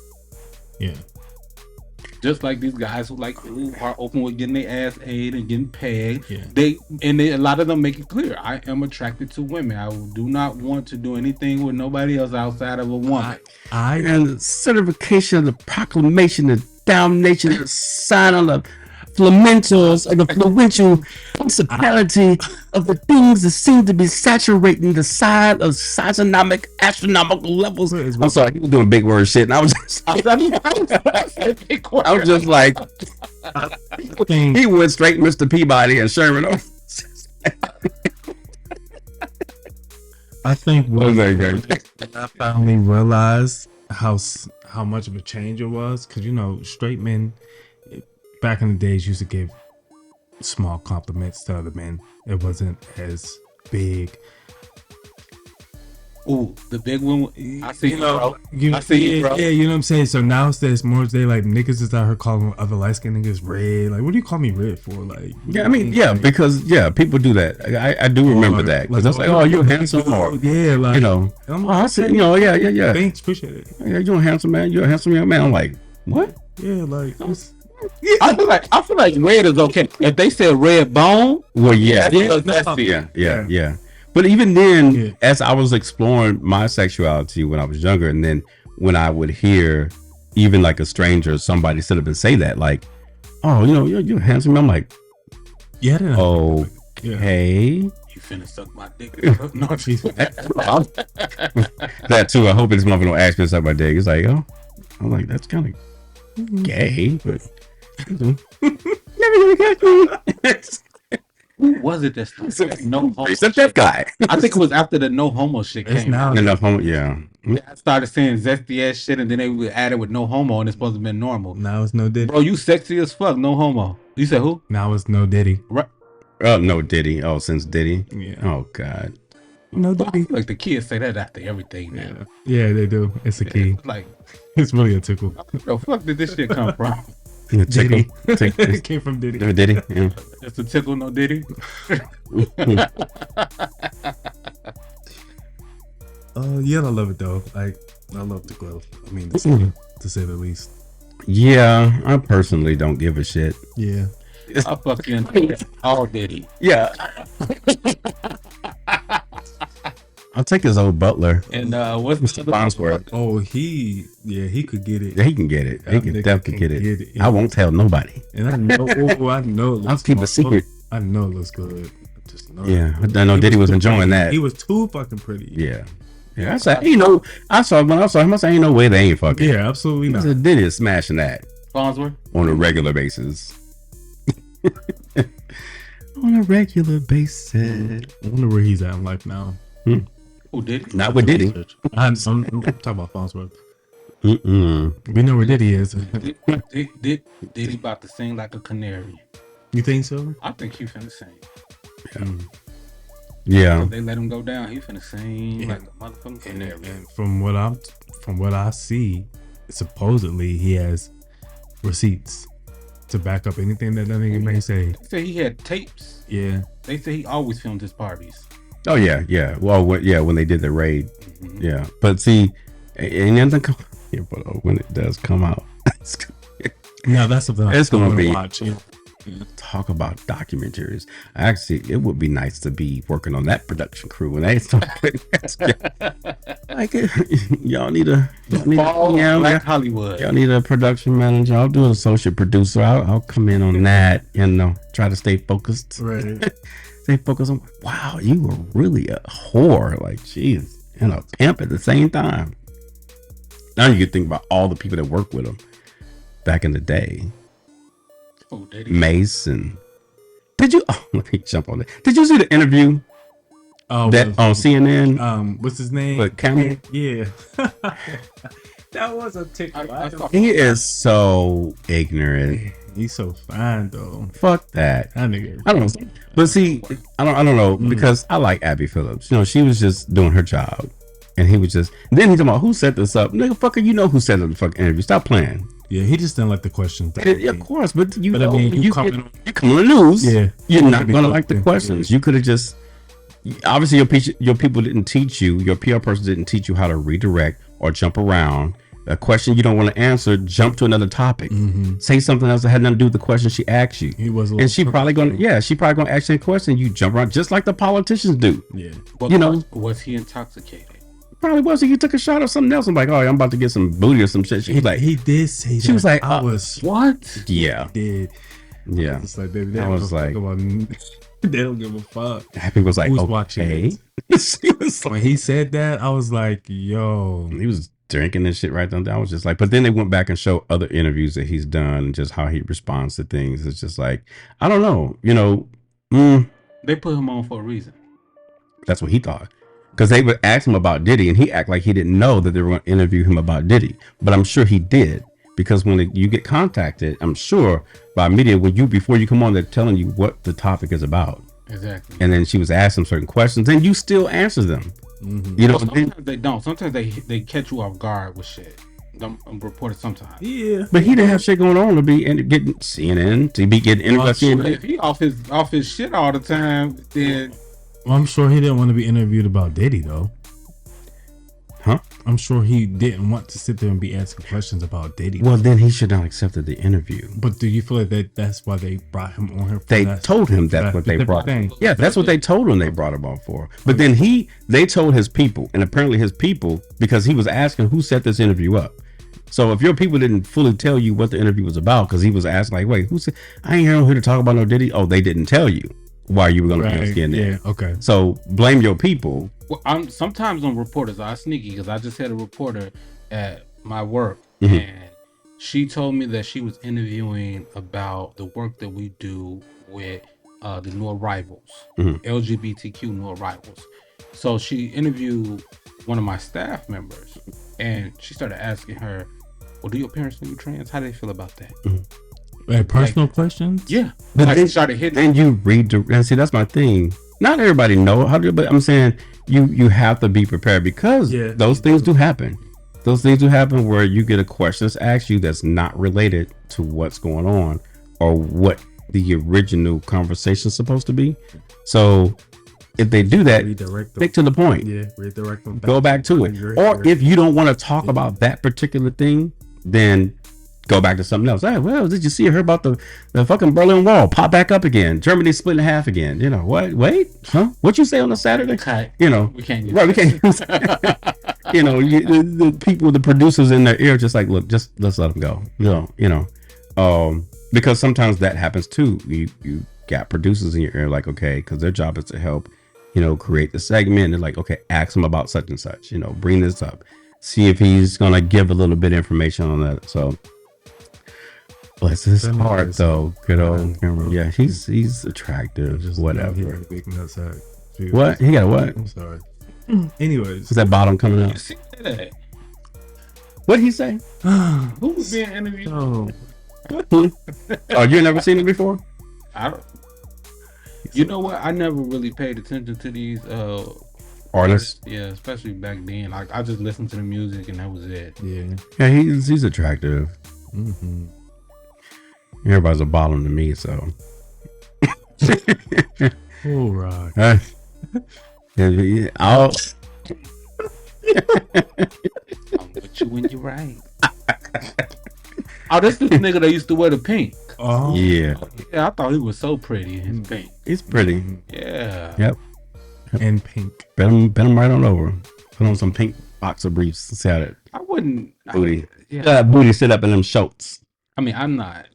Yeah. Just like these guys who are open with getting their ass ate and getting pegged. Yeah. A lot of them make it clear, I am attracted to women. I do not want to do anything with nobody else outside of a woman. And the certification of the proclamation, the damnation, the sign on the flamentals of the influential principality of the things that seem to be saturating the side of seismic astronomical levels. I'm sorry, he was doing big word shit, and I was just, I was just like, he went straight Mr. Peabody and Sherman. I think when I finally realized how much of a change it was, because straight men back in the days used to give small compliments to other men. It wasn't as big. Ooh, the big one. I see you, bro. I see you, bro. Yeah, you know what I'm saying? So now it's more today, like, niggas is out here calling other light-skinned niggas red. Like, what do you call me red for? Like, yeah, I mean, yeah, like, because, people do that. I do remember that. Because it's like, oh, you're handsome. Or, yeah, like, I said, yeah. Thanks, appreciate it. Yeah, you're a handsome man. You're a handsome young man. I'm like, what? Yeah, like, I feel like red is okay. If they said red bone, well, yeah. But even then, as I was exploring my sexuality when I was younger, and then when I would hear even like a stranger, somebody sit up and say that, like, oh, you're handsome. I'm like, yeah, okay. You finna suck my dick. No, that too. I hope this motherfucker don't ask me to suck my dick. It's like, oh, I'm like, that's kind of gay, but never gonna catch me. Who was it that started no homo? Except that guy. I think it was after the no homo shit came out. No homo, yeah. I started saying zesty ass shit, and then they would add it with no homo, and it's supposed to be normal. Now it's no Diddy. Bro, you sexy as fuck, no homo. You said who? Now it's no Diddy. Right. Oh, no Diddy. Oh, since Diddy. Yeah. Oh God. No Diddy. Like the kids say that after everything now. Yeah, they do. It's a key. Like, it's really a tickle. Where the fuck did this shit come from? Diddy. It came from Diddy. Diddy. Yeah. It's a tickle, no Diddy. Yeah, I love it though. I love the growth. I mean, to say the least. Yeah, I personally don't give a shit. Yeah. I fucking all Diddy. Yeah. I'll take his old butler. And what's Mr. Farnsworth? Oh, he could get it. Yeah, he can get it. He can definitely get it. I won't tell nobody. And I know. I'll keep a secret. I know it looks good. I just know. Yeah, I know Diddy was enjoying that. He was too fucking pretty. Yeah. Yeah, I said, I saw when I saw him, I said, ain't no way they ain't fucking. Yeah, absolutely not. Diddy is smashing that. Farnsworth? On a regular basis. On a regular basis. I wonder where he's at in life now. Who did? Not with Diddy. I'm talking about Farnsworth. We know where Diddy is. Did he about to sing like a canary? You think so? I think he finna sing. Yeah. If they let him go down, he finna sing like a motherfucking canary. And from what I see, supposedly he has receipts to back up anything that nigga may say. They say he had tapes. Yeah. They say he always filmed his parties. Oh yeah. Well, when they did the raid, yeah. But see, when it does come out, now that's something it's gonna be watch. Yeah. talk about documentaries. Actually, it would be nice to be working on that production crew when they start putting like y'all need a Black Hollywood. Y'all need a production manager. I'll do an associate producer. I'll come in on that and try to stay focused. Right. Stay focused on. Wow, you were really a whore. Like, jeez, and a pimp at the same time. Now you can think about all the people that worked with him back in the day. Oh, Mason. Did you? Oh, let me jump on that. Did you see the interview? Oh, that on CNN. What's his name? But Cameron. Yeah. That was a TikTok. He is so ignorant. He's so fine though. Fuck that. That nigga. I don't know. But see, I don't know because I like Abby Phillips. She was just doing her job, and he was just. Then he's talking about who set this up. Nigga, fucker, you know who set up the fucking interview. Stop playing. Yeah, he just didn't like the questions. Yeah, of course, but you come on the news. Yeah, you're not gonna like the questions. You could have just. Obviously, your people didn't teach you. Your PR person didn't teach you how to redirect or jump around. A question you don't want to answer, jump to another topic. Say something else that had nothing to do with the question she asked you. He was, and she probably gonna ask you a question. You jump around just like the politicians do. Yeah, was he intoxicated? Probably was. He took a shot of something else. I'm like, oh, I'm about to get some booty or some shit. She was like, he did say. She was like, I was what? Yeah, he did. Yeah, it's like, baby, I was like, they don't give a fuck. Happy was like, who's okay. Watching? She was like, when he said that, I was like, yo, he was drinking and shit right then. I was just like, but then they went back and showed other interviews that he's done and just how he responds to things. It's just like, I don't know, They put him on for a reason. That's what he thought. Because they would ask him about Diddy and he act like he didn't know that they were going to interview him about Diddy. But I'm sure he did. Because when you get contacted, I'm sure by media, before you come on, they're telling you what the topic is about. Exactly. And then she was asking certain questions and you still answer them. Sometimes they don't. Sometimes they catch you off guard with shit. I'm reported sometimes. Yeah. But he didn't have shit going on to be getting CNN, to be getting interviewed. If he off his shit all the time, then I'm sure he didn't want to be interviewed about Diddy though. Huh? I'm sure he didn't want to sit there and be asking questions about Diddy. Well, then he should not have accepted the interview. But do you feel like that's why they brought him on here? They told him that's what they brought him. Yeah, that's what they told him they brought him on for. But then they told his people, and apparently his people, because he was asking who set this interview up. So if your people didn't fully tell you what the interview was about, because he was asking like, wait, who said, I ain't here to talk about no Diddy. Oh, they didn't tell you why you were going to be asking there. Yeah, okay. So blame your people. Well, sometimes on reporters, I sneaky because I just had a reporter at my work, and she told me that she was interviewing about the work that we do with the new arrivals, LGBTQ new arrivals. So she interviewed one of my staff members, and she started asking her, "Well, do your parents know you trans? How do they feel about that?" Like personal questions? Yeah, but like, she started hitting. And you read and see that's my thing. Not everybody know how to, but I'm saying you have to be prepared because those things do happen. Those things do happen where you get a question that's asked you that's not related to what's going on or what the original conversation is supposed to be. So if they do that, stick to the point. Yeah, redirect them. Go back to it. Or if you don't want to talk about that particular thing, then go back to something else. Hey, well, did you see or hear about the fucking Berlin Wall pop back up again? Germany split in half again. What? Wait, huh? What you say on the Saturday? We can't use we can't use the people, the producers in their ear, just like, look, just let's let them go. Because sometimes that happens too. You got producers in your ear, like, okay, because their job is to help, create the segment. And they're like, okay, ask him about such and such. Bring this up, see if he's gonna give a little bit of information on that. So. Bless his heart, though. Good old Cameron. Yeah, he's attractive. Just whatever. He got a big nutsack. What? He got a what? I'm sorry. Anyways, is that bottom coming out? What'd he say? Who was being interviewed? Oh, you never seen it before? I don't. You know what? I never really paid attention to these artists. Yeah, especially back then. Like I just listened to the music and that was it. Yeah, he's attractive. Everybody's a bottom to me, so. Oh, right. I'm with you when you're right. Oh, this is the nigga that used to wear the pink. Oh, Yeah, Yeah, I thought he was so pretty in his pink. he's pretty. Yeah. Yep. and pink. Bend him right on over. Put on some pink boxer briefs. See how that I wouldn't. booty. Yeah. Booty sit up in them shorts. I mean, I'm not.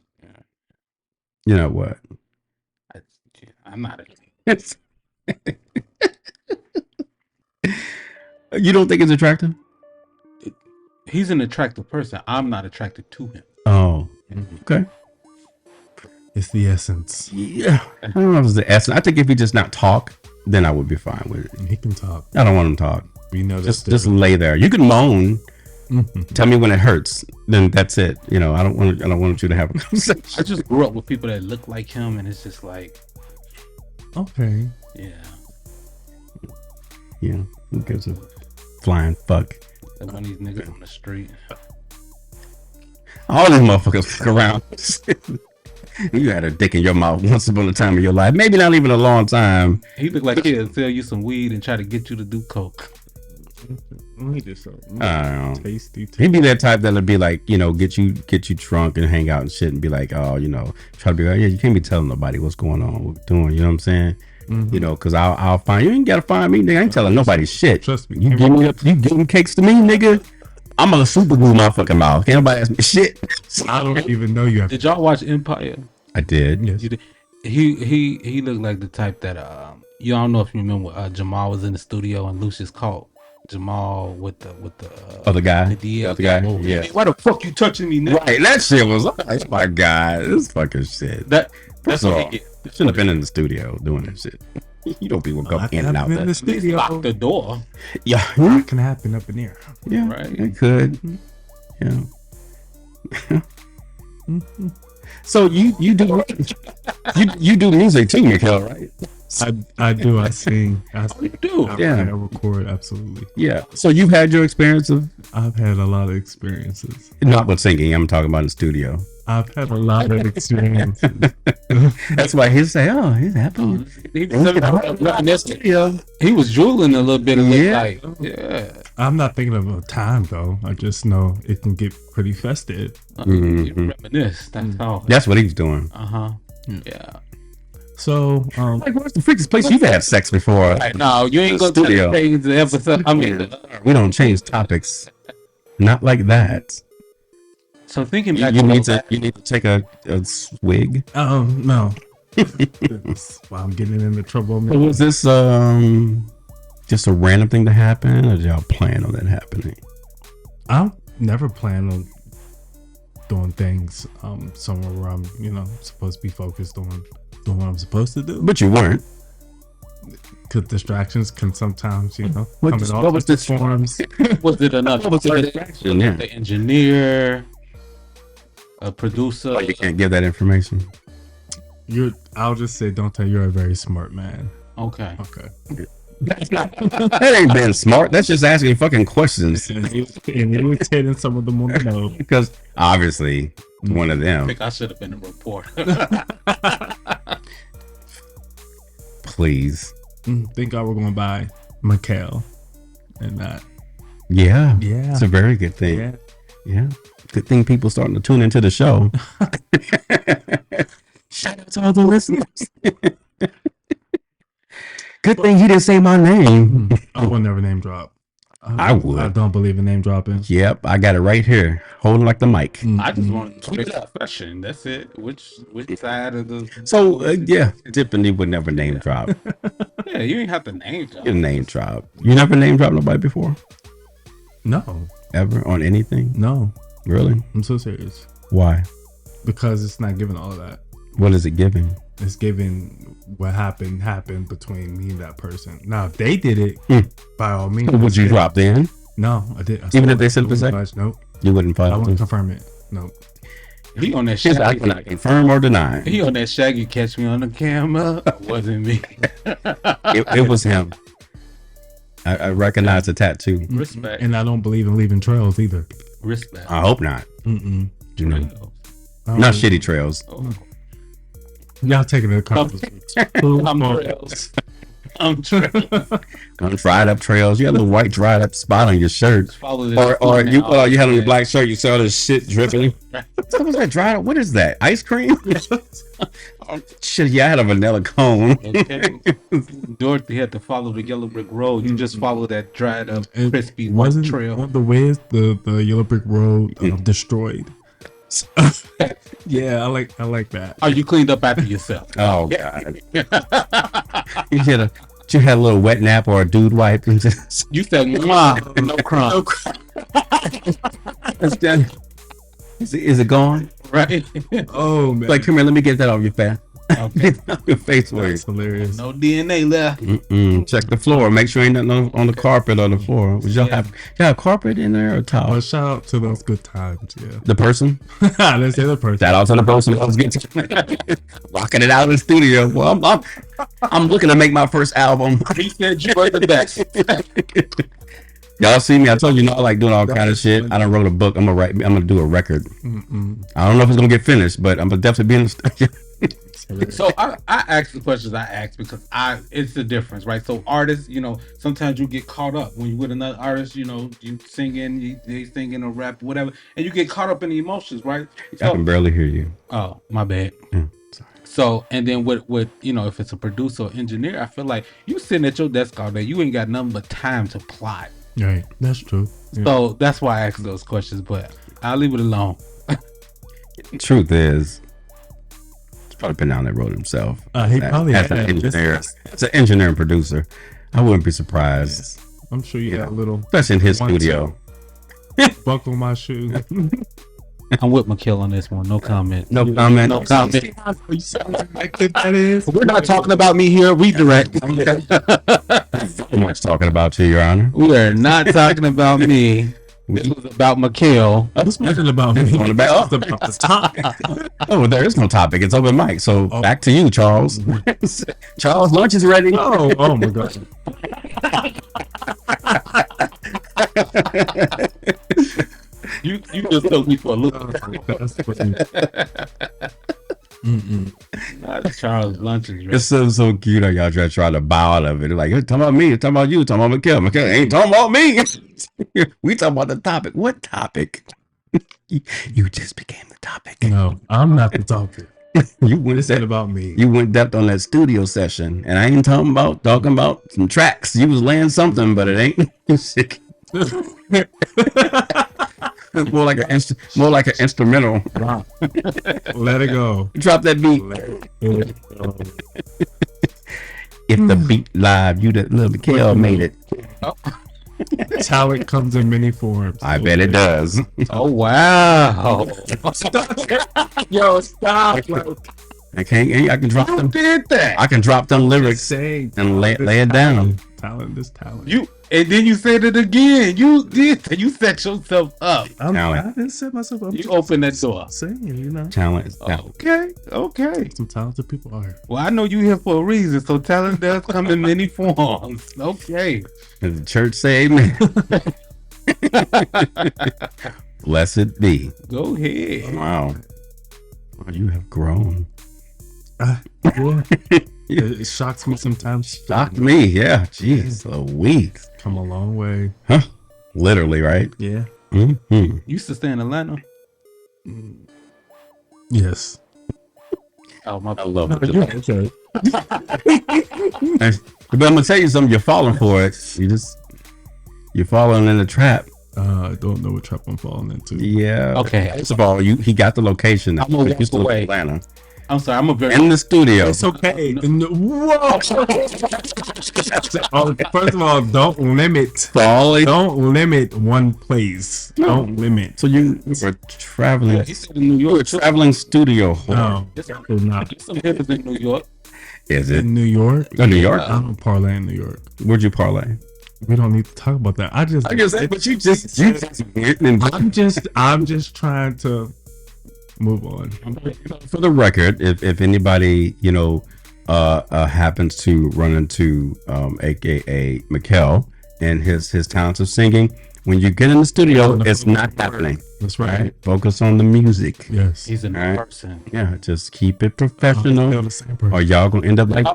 You know what? I'm not. It's you don't think it's attractive? He's an attractive person. I'm not attracted to him. Oh, okay. It's the essence. Yeah, I don't know if it's the essence. I think if he just not talk, then I would be fine with it. He can talk. I don't want him to talk. We know Just lay there. You can moan. Tell me when it hurts. Then that's it. You know, I don't want you to have a conversation. I just grew up with people that look like him, and it's just like, Okay. yeah, Yeah, who gives a flying fuck? like one of these niggas on the street. All these motherfuckers fuck around. You had a dick in your mouth once upon a time in your life. Maybe not even a long time. He looked like he'll sell you some weed and try to get you to do coke. I don't know. Tasty. He'd be that type that'll be like, you know, get you drunk and hang out and shit and be like, oh, you know, try to be like, yeah, you can't be telling nobody what's going on, what we're doing. You know what I'm saying? You know, because I'll find you. Ain't gotta find me, nigga. I ain't telling nobody shit. Trust me. You giving cakes to me, nigga. I'm gonna super glue my fucking mouth. Can't nobody ask me shit. I don't even know you have. Did y'all watch Empire? I did. Yes. You did. He looked like the type that you don't know if you remember Jamal was in the studio and Lucius caught Jamal with the Other guy. the Other guy. Hey, Yeah. why the fuck you touching me, nigga? Right. That shit was like, oh my God. This fucking shit. That's First what of he all, get. shouldn't have been in the studio doing that shit. You don't people go in and out in that. the studio. Lock the door. Yeah. What can happen up in here? Yeah. Right. It could. Yeah. So you do you do music too, Mikeal, right? I do. I sing. You do. Yeah. I record. Absolutely. Yeah. So you've had your experience of I've had a lot of experiences. not with singing. I'm talking about in the studio. I've had a lot of experiences. That's why he say, "Oh, he's happy." He was drooling a little bit. Yeah. Like, yeah. I'm not thinking of a time though. I just know it can get pretty festive. You reminisce. That's all. That's what he's doing. Yeah. So, Like, where's the freakiest place you've had sex before? Right, no, you ain't gonna Studio. change the episode. I mean, We don't change topics. Not like that. so thinking You, back, you need to take a swig. no. That's why I'm getting into trouble. So was this just a random thing to happen, or did y'all plan on that happening? I never plan on doing things somewhere where I'm, supposed to be focused on doing what I'm supposed to do. But you weren't. Because distractions can sometimes, come What in all was sorts this of forms. was it another? Was it distraction? Yeah. The engineer, a producer. Oh, you can't give that information. I'll just say, don't tell you're a very smart man. Okay. Okay. That ain't being smart. That's just asking fucking questions. And he was hitting some of them on the nose. Because obviously, one of I them. think I should have been a reporter. Please. Think I were going to buy Mikeal and that. Yeah. Yeah. It's a very good thing. Yeah. Yeah. Good thing people starting to tune into the show. Shout out to all the listeners. Good thing he didn't say my name. I will never name drop. I would. I don't believe in name dropping. Yep, I got it right here, holding like the mic. I just wanted to make a profession. That's it. Which side of the? So yeah, Tiffany would never name drop. Yeah, you ain't have to name drop. You name drop. You never name drop nobody before, No. ever on anything. No. Really? I'm so serious. Why? Because it's not giving all that. What is it giving? It's giving what happened between me and that person. Now, if they did it, by all means. Would you drop then? No, I did. Even if they said it was nope. You wouldn't I follow. wouldn't confirm it. Nope. He on that She's like, shaggy. confirm or deny. He on that shaggy. Catch me on the camera. Wasn't me. It was him. I recognize the tattoo. Respect. And I don't believe in leaving trails either. Respect. I hope not. Mm-mm. You know, Trails. not shitty trails. Oh. Y'all taking it conversation. I'm trails. On dried up trails. You had a little white dried up spot on your shirt. Follow this Or you had on your yeah. black shirt, you saw this shit dripping. What was that dried up? What is that? Ice cream? Oh, shit, yeah, I had a vanilla cone. Okay. Dorothy had to follow the yellow brick road. You just follow that dried up, And crispy white wasn't trail. one of the ways the yellow brick road destroyed. Yeah, I like that. Oh, you cleaned up after yourself. Oh god. you had a little wet nap or a dude wipe and just You said, "Mwah, no crumb." it's done. Is it gone? Right? Oh man, Like, come here, let me get that off your face. Okay. Your face for you. that's hilarious. No DNA left. Check the floor. Make sure ain't nothing on the carpet or the floor. Would y'all have carpet in there or towel? Well, shout out to those good times. Yeah, The person? that's the other person. Shout out to the person that was getting rocking it out in the studio. Well, I'm looking to make my first album. He said you were the best. Y'all see me? I told you, I like doing all kind of shit. I done wrote a book. I'm gonna do a record. I don't know if it's gonna get finished, but I'm gonna definitely be in the studio. So I ask the questions I ask because it's the difference, right? So artists, sometimes you get caught up when you with another artist, you singing, they singing or rap, whatever, and you get caught up in the emotions, right? I can barely hear you. Oh, my bad. Sorry. So, and then with if it's a producer or engineer, I feel like you sitting at your desk all day, you ain't got nothing but time to plot. Right, that's true. Yeah. So that's why I ask those questions, but I'll leave it alone. Truth is, he's probably been down that road himself. He probably as had an engineer, as an engineer and producer. I wouldn't be surprised, I'm sure you got a little especially in his One, studio. buckle my shoe. I'm with Mikeal on this one. No comment. No comment. No comment. You sound like that is. We're not talking about me here. Redirect. Very much talking about you, Your Honor. We are not talking about me. This was about Mikeal. This wasn't about me. On the back. It's about the topic. Oh, there is no topic. It's open mic. So back to you, Charles. Charles, lunch is ready. Oh my god. You just took me for a look. That's funny. Charles lunch is ready. It's so cute how y'all try to bow out of it. Like, it's talking about me, it's talking about you, it's talking about Mikeal. Mikeal ain't talking about me. We talking about the topic. What topic? You just became the topic. No, I'm not the topic. You went It's not about me. You went depth on that studio session, and I ain't talking about some tracks. You was laying something, but it ain't. more like an instrumental. Let it go. Drop that beat. Let it go. If the beat live, you the little Mikeal made it. Talent comes in many forms. I bet it does. Oh wow! Yo, stop. I can drop them. Did that? I can drop them lyrics Say and lay it down. Talent is talent. And then you said it again. You did. You set yourself up. I Talent. didn't set myself up. You opened that door. Saying, Talent is talent. Okay. some talented people are here. Well, I know you here for a reason, so talent does come in many forms. Okay. Does the church say amen? Blessed be. Go ahead. Wow. Well, you have grown. Yeah. It shocks me sometimes. Shocked me. Yeah. Jeez. A week. Come a long way. Huh? Literally, right? Yeah. Mm-hmm. You used to stay in Atlanta. Yes. Oh my! I love it. Okay. But I'm gonna tell you something. You're falling for it. You're falling in the trap. I don't know what trap I'm falling into. Yeah. Okay. First of all, he got the location. I'm gonna He used to walk live in away. Atlanta. I'm sorry. I'm a very. In the studio. It's okay. Whoa. First of all, don't limit one place. No. Don't limit. So you were traveling. Yeah, he said in New York. Traveling studio. No, There's it's not. some hitters in New York. Is it? In New York? Oh, New York? I don't parlay in New York. Where'd you parlay? We don't need to talk about that. But you just I'm just trying to move on. For the record, if anybody happens to run into aka Mikeal and his talents of singing, when you get in the studio, it's not happening. That's right. Right? Focus on the music. Yes. He's a new All right. person. Yeah, just keep it professional, The same person. or y'all gonna end up like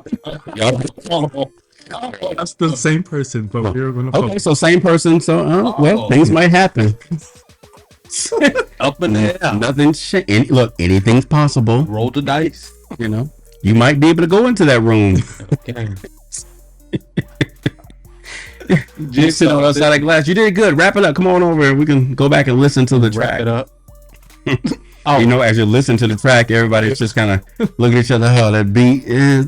That's the same person, but we're gonna Okay, so same person. So, well, things might happen. Up in the air. Nothing's look, anything's possible. Roll the dice. You know, you might be able to go into that room. Okay. Just sit on the other side of the glass. You did good. Wrap it up. Come on over and we can go back and listen to the track. Wrap it up. Oh. You know, as you listen to the track, everybody's just kind of looking at each other. Oh, that beat is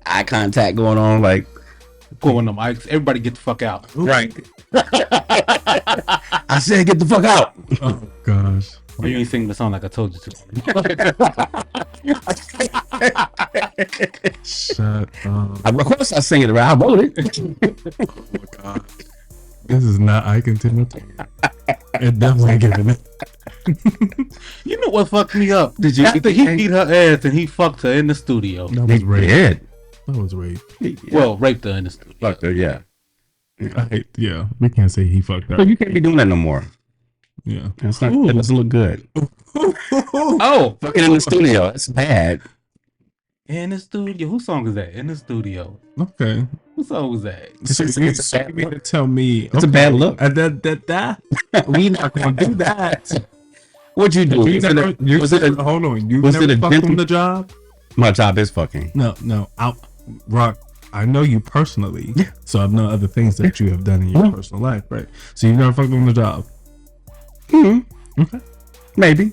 eye contact going on. Like, going to mics. Everybody get the fuck out. Right. I said, get the fuck out. Oh gosh. Or you ain't singing the song like I told you to. Shut up. Of course I sing it right. I wrote it. Oh my god. This is not I continue. It definitely giving it. You know what fucked me up? Did you After he beat her ass and he fucked her in the studio. That was rape. Did. That was rape. Yeah. Well, raped her in the studio. Fucked her, yeah. Yeah, we can't say he fucked So up. you can't be doing that no more. Yeah. That's not. That doesn't look good. Oh, Fucking in the studio. That's bad. in the studio. Whose song is that? In the studio. Okay. Whose song was that? So It's you mean to tell me It's a bad look. We not gonna do that. What'd you do? Hold on. You was never it a fucked gentle- on the job? My job is fucking. No. Rock. I know you personally. Yeah. So I've known other things that you have done in your personal life, right? So you've never fucked on the job. Okay. Maybe.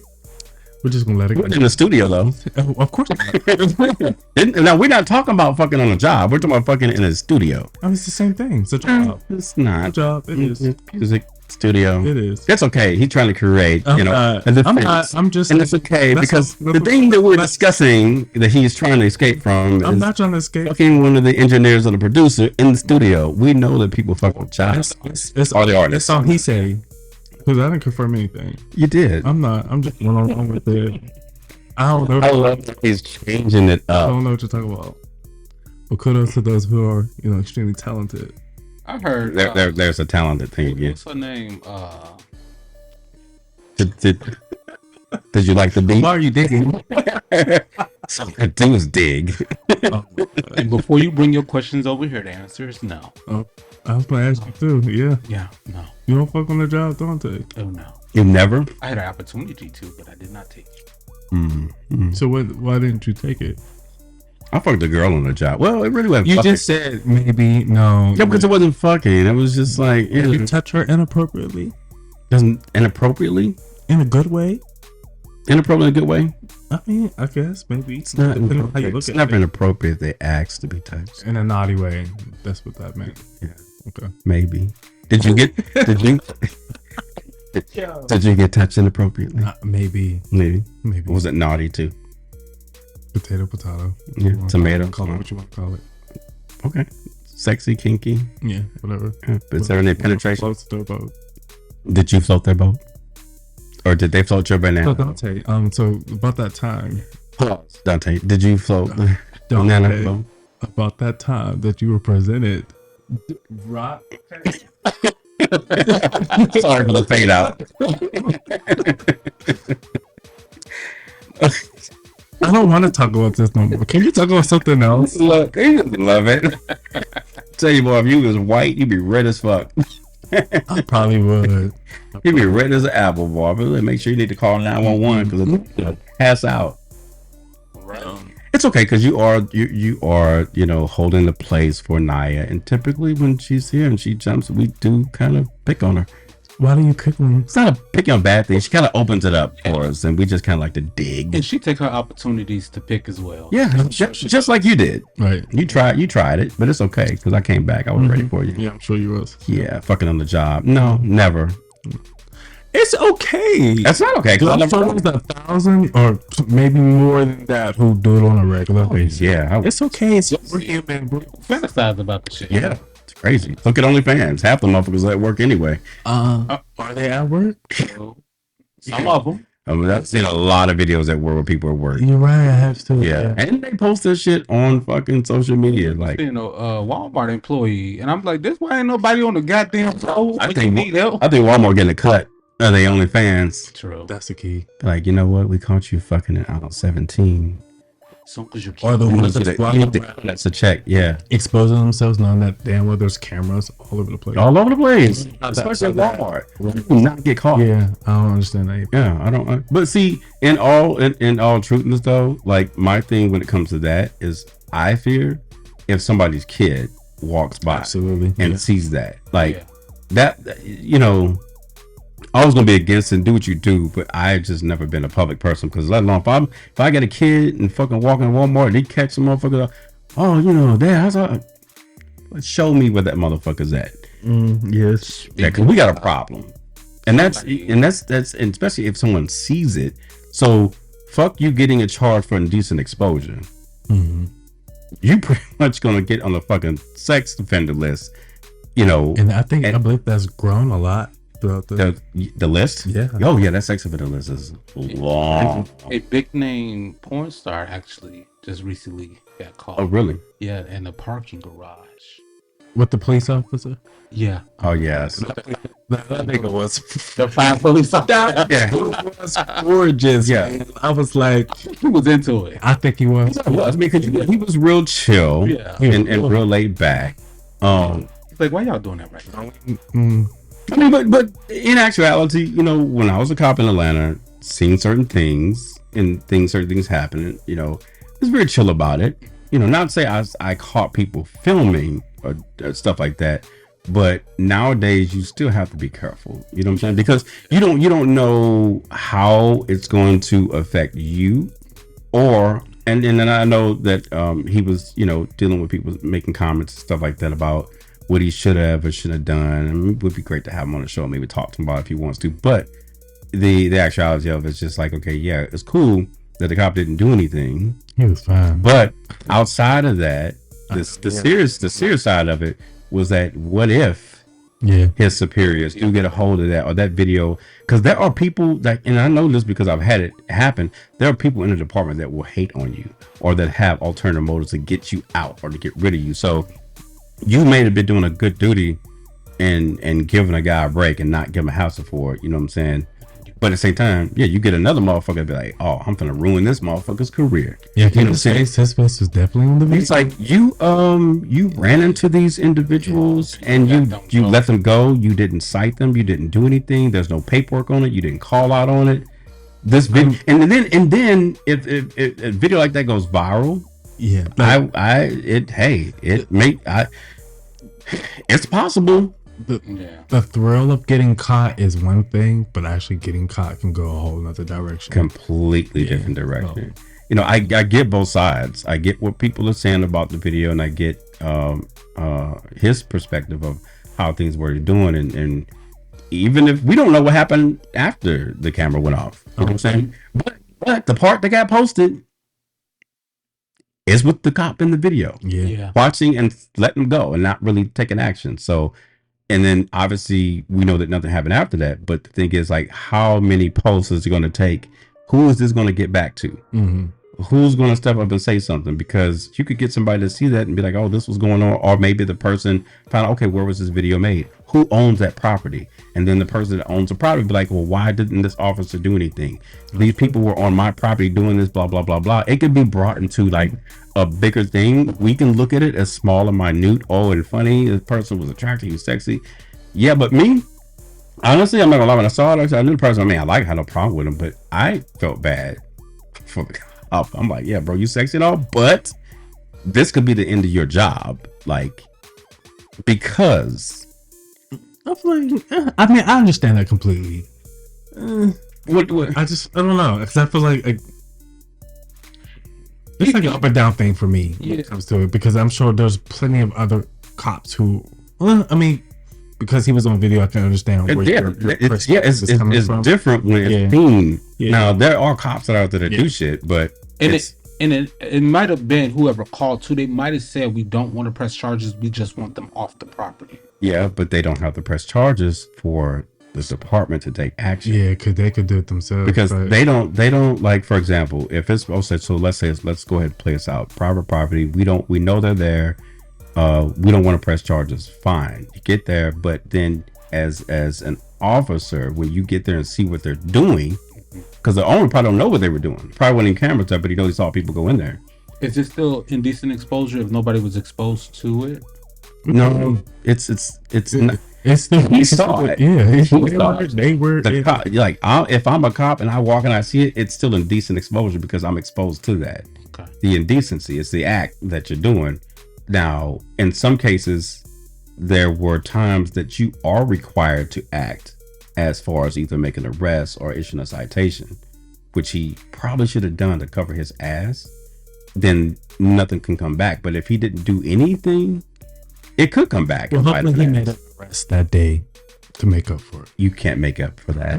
We're just gonna let it go. In the studio though. Oh, of course not. Now we're not talking about fucking on the job. We're talking about fucking in a studio. I mean, it's the same thing. It's a job. It's It's a not. job. It is. Music studio. It is. That's okay. He's trying to create, I'm you know, not- a defense. I'm not. I'm just. And it's okay That's because a- the thing that we're discussing that he's trying to escape from I'm is not trying to escape. fucking one of the engineers or the producer in the studio. We know that people fuck with jobs. It's Or the artist. That's all he say. Because I didn't confirm anything. You did. I'm not. I'm just going along with it. I don't know. I love that he's changing it I up. don't know what you're talking about. But kudos to those who are, extremely talented. I heard. There's a talented thing again. What's her name? Did you like the beat? Why are you digging? So I do is dig. Oh, And before you bring your questions over here, the answer is no. I was gonna ask you too. Yeah, Yeah, no. you don't fuck on the job, don't they? Oh no. You never? I had an opportunity to, but I did not take it. So why didn't you take it? I fucked a girl on the job. Well, it really wasn't You fucking. just said maybe no. Yeah, because it wasn't fucking. It was just like Did you touch her inappropriately, doesn't inappropriately. in a good way. Inappropriate in a good way. I mean, I guess maybe It's not depending on how you inappropriate. look It's at never it. inappropriate. They ask to be touched. In a naughty way. That's what that meant. Yeah, Okay. maybe. Did you get? Did you? Did you get touched inappropriately? Maybe. Maybe. Maybe. Or was it naughty too? Potato. Yeah, tomato. Call it what you want to call it. Okay. Sexy, kinky. Yeah, whatever. Is there any penetration? Floats the boat. Did you float their boat? Or did they float your So banana? Dante, so about that time, Pause. Dante, did you float the Dante, banana boat? about that time that you were presented, rock. Sorry for the fade out. I don't want to talk about this no more. Can you talk about something else? Look, he doesn't love it. Tell you, boy, if you was white, you'd be red as fuck. I probably would. You'd be red as an apple, boy. But make sure you need to call 911 because it'll pass out. Right. It's okay because you are holding the place for Naya, and typically when she's here and she jumps, we do kind of pick on her. Why do you pick me? It's not a picking on bad thing. She kind of opens it up for us, and we just kind of like to dig. And she take her opportunities to pick as well. Yeah, just like you did. Right. You tried it, but it's okay because I came back. I was ready for you. Yeah, I'm sure you was. Yeah, fucking on the job. No, never. It's okay. That's not okay. Cause I I'm never. sure there's 1,000 or maybe more than that who do it on a regular basis. Yeah, It's okay. It's we're human, bro. Fantasize about the shit. yeah, it's crazy. Look at OnlyFans. Half the motherfuckers at work anyway. Are they at work? Some of them. I mean, I've seen a lot of videos at work where people are at work. You're right. I have to. Yeah, and they post this shit on fucking social media. Like, Walmart employee, and I'm like, this why ain't nobody on the goddamn floor? I When think you need help. I think Walmart getting a cut. Are they OnlyFans? True. That's the key. Like, you know what? We caught you fucking in aisle 17. So because you Or the can't. ones that's walking around That's a check. Yeah. exposing themselves, knowing that damn well there's cameras all over the place. All over the place. Not Especially at that- Walmart. You do not get caught. Yeah, I don't understand that either. Yeah, I don't. But see, in all truthness though, like my thing when it comes to that is I fear if somebody's kid walks by Absolutely. and sees that, like Yeah. that, you know, I was gonna be against and do what you do, but I just never been a public person because let alone if I get a kid and fucking walk in Walmart and they catch some motherfucker, oh, you know, Dad, show me where that motherfucker's at. Yes. Yeah, because we got a problem, and that's and especially if someone sees it. So fuck you getting a charge for indecent exposure. Mm-hmm. You pretty much gonna get on the fucking sex offender list, you know. And I believe that's grown a lot throughout The list. Yeah. Oh yeah, that sex offender list is long. A big name porn star actually just recently got caught. Oh really? Yeah, in a parking garage. with the police officer. Yeah. Oh yes. That nigga was The fine police officer. Yeah. he was gorgeous. Yeah. Man. I was like, He was into it. I think he was. I mean, 'cause he was real chill Yeah. and real laid back. It's like, why y'all doing that right now? I mean, but in actuality, you know, when I was a cop in Atlanta, seeing certain things certain things happening, you know, I was very chill about it. You know, not to say I caught people filming or stuff like that, but nowadays you still have to be careful. You know what I'm saying? Because you don't know how it's going to affect you, and then I know that he was, you know, dealing with people making comments and stuff like that about what he should have or shouldn't have done. And it would be great to have him on the show, maybe talk to him about it if he wants to. But the actuality of it's just like, okay, yeah, it's cool that the cop didn't do anything. He was fine. But outside of that, the serious side of it was that what if his superiors do get a hold of that or that video? Because there are people that, and I know this because I've had it happen, there are people in the department that will hate on you or that have alternative motives to get you out or to get rid of you. So you may have been doing a good duty and giving a guy a break and not giving a house for it, you know what I'm saying? But at the same time, yeah, you get another motherfucker be like, oh, I'm gonna ruin this motherfucker's career. Yeah, you know what I'm saying? His face was definitely on the video. It's like you ran into these individuals and you let them go. You didn't cite them. You didn't do anything. There's no paperwork on it. You didn't call out on it. This video, and then if a video like that goes viral, yeah, it's possible. The thrill of getting caught is one thing, but actually getting caught can go a whole nother direction. Completely different direction. You know, I get both sides. I get what people are saying about the video, and I get his perspective of how things were doing, and even if we don't know what happened after the camera went off, you know what I'm saying? But the part that got posted is with the cop in the video, watching and letting him go and not really taking action. So. And then obviously we know that nothing happened after that. But the thing is, like, how many posts is it going to take? Who is this going to get back to? Mm-hmm. Who's going to step up and say something? Because you could get somebody to see that and be like, oh, this was going on. Or maybe the person found out, okay, where was this video made? Who owns that property? And then the person that owns the property be like, well, why didn't this officer do anything? These people were on my property doing this, blah, blah, blah, blah. It could be brought into like a bigger thing. We can look at it as small and minute. Oh, and funny. This person was attractive. He was sexy. Yeah, but me, honestly, I'm not gonna lie. When I saw it, I knew the person. I mean, I had no problem with him, but I felt bad for the cop. I'm like, yeah, bro, you sexy and all, but this could be the end of your job, like, because I feel like, I mean, I understand that completely. What? I don't know, because I feel like it's like an up and down thing for me when it comes to it, because I'm sure there's plenty of other cops who, I mean, because he was on video, I can understand where it's different when it's seen. Now there are cops out there that do shit, but it might have been whoever called too. They might have said, we don't want to press charges, we just want them off the property. Yeah, but they don't have to press charges for the department to take action. Yeah, because they could do it themselves. Because they don't like, for example, if it's so let's go ahead and play this out. Private property, we know they're there. We don't want to press charges. Fine, you get there, but then as an officer, when you get there and see what they're doing, because the owner probably don't know what they were doing. Probably wasn't in cameras up, but he saw people go in there. Is it still indecent exposure if nobody was exposed to it? No, it's not. It's still He saw it. Yeah, He saw it. they were The cop, like, if I'm a cop and I walk and I see it, it's still indecent exposure because I'm exposed to that. Okay. The indecency is the act that you're doing. Now, in some cases, there were times that you are required to act as far as either making an arrest or issuing a citation, which he probably should have done to cover his ass. Then nothing can come back. But if he didn't do anything, it could come back. Well, hopefully he made an arrest that day to make up for it. You can't make up for that.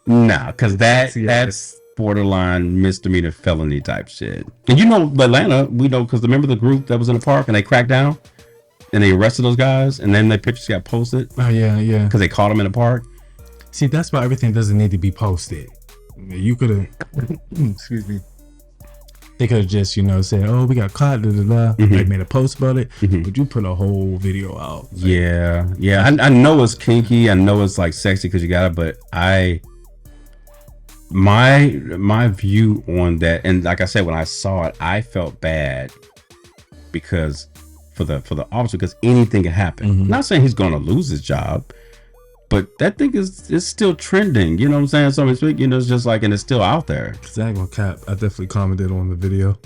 No, because that's borderline misdemeanor felony type shit. And you know, Atlanta, we know because remember the group that was in the park and they cracked down and they arrested those guys and then their pictures got posted. Oh yeah. Because they caught them in the park. See, that's why everything doesn't need to be posted. You could have, excuse me. They could have just, said, "Oh, we got caught." Mm-hmm. Like made a post about it, Mm-hmm. but you put a whole video out. Like, Yeah. I know it's kinky. I know it's like sexy because you got it, but my view on that, and like I said, when I saw it, I felt bad because for the officer, because anything can happen. Mm-hmm. Not saying he's going to lose his job, but that thing is still trending. You know what I'm saying? So to speak, it's just like, and it's still out there. Exactly. Cap. I definitely commented on the video.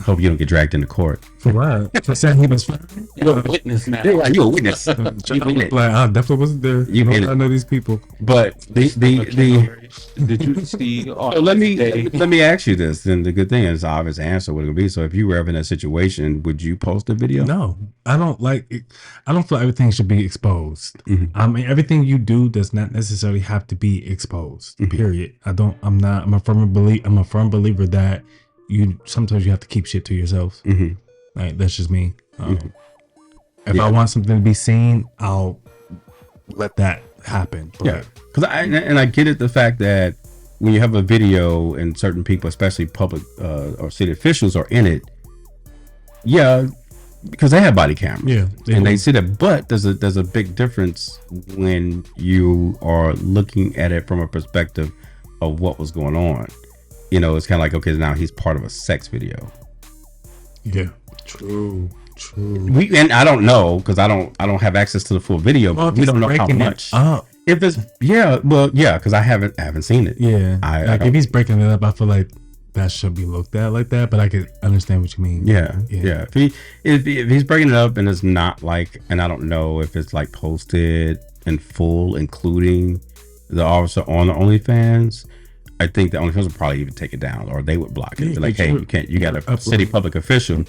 Hope you don't get dragged into court. For what? For saying he was fine. You're a witness now. You're a witness. Like, I definitely wasn't there. I know these people. But Did you see? So let me ask you this. Then the good thing is, the obvious answer would be: so if you were ever in that situation, would you post a video? No, I don't like it. I don't feel everything should be exposed. Mm-hmm. I mean, everything you do does not necessarily have to be exposed. Mm-hmm. Period. I'm a firm believer that sometimes you have to keep shit to yourself. Mm-hmm. Like, that's just me. If Yeah. I want something to be seen, I'll let that happen. But Yeah, because I get it, the fact that when you have a video and certain people, especially public or city officials, are in it, because they have body cameras, and they see that. But there's a big difference when you are looking at it from a perspective of what was going on. It's kind of like, okay, now he's part of a sex video. Yeah, true. And I don't know because I don't have access to the full video. Well, but we don't know how much. If it's because I haven't seen it. Yeah, I if he's breaking it up, I feel like that should be looked at like that. But I could understand what you mean. Yeah. If he's breaking it up and it's not like, and I don't know if it's like posted in full, including the officer on the OnlyFans. I think the OnlyFans would probably even take it down, or they would block it. They're like, hey, you can't. You got a city public official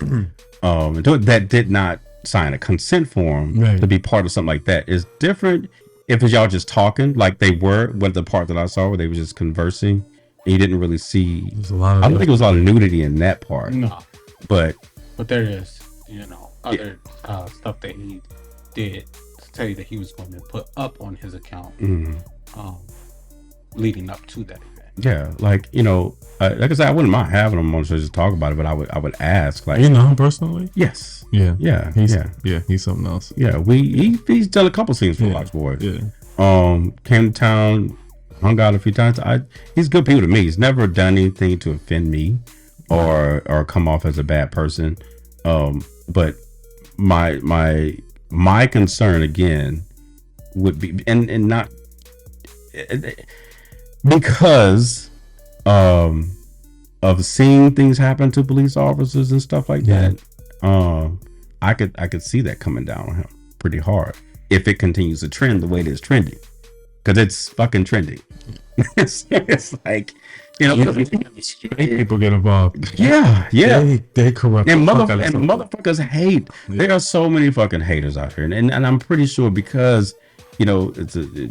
that did not sign a consent form to be part of something like that. It's different if it's y'all just talking, like they were. With the part that I saw where they were just conversing, and you didn't really see. I don't think it was a lot of nudity in that part. No, but there is, other stuff that he did to tell you that he was going to put up on his account, leading up to that event. Yeah, like like I said, I wouldn't mind having him on to just talk about it, but I would ask, like, him personally? Yes. Yeah. He's something else. Yeah, he's done a couple scenes for Rockboys. Yeah. Came to town, hung out a few times. He's good people to me. He's never done anything to offend me or come off as a bad person. But my concern again would be and not because of seeing things happen to police officers and stuff like that. I could see that coming down on him pretty hard if it continues to trend the way it is trending, because it's fucking trending. It's like, people get involved. Yeah. They corrupt. And motherfuckers hate. There are so many fucking haters out here, and I'm pretty sure because it's a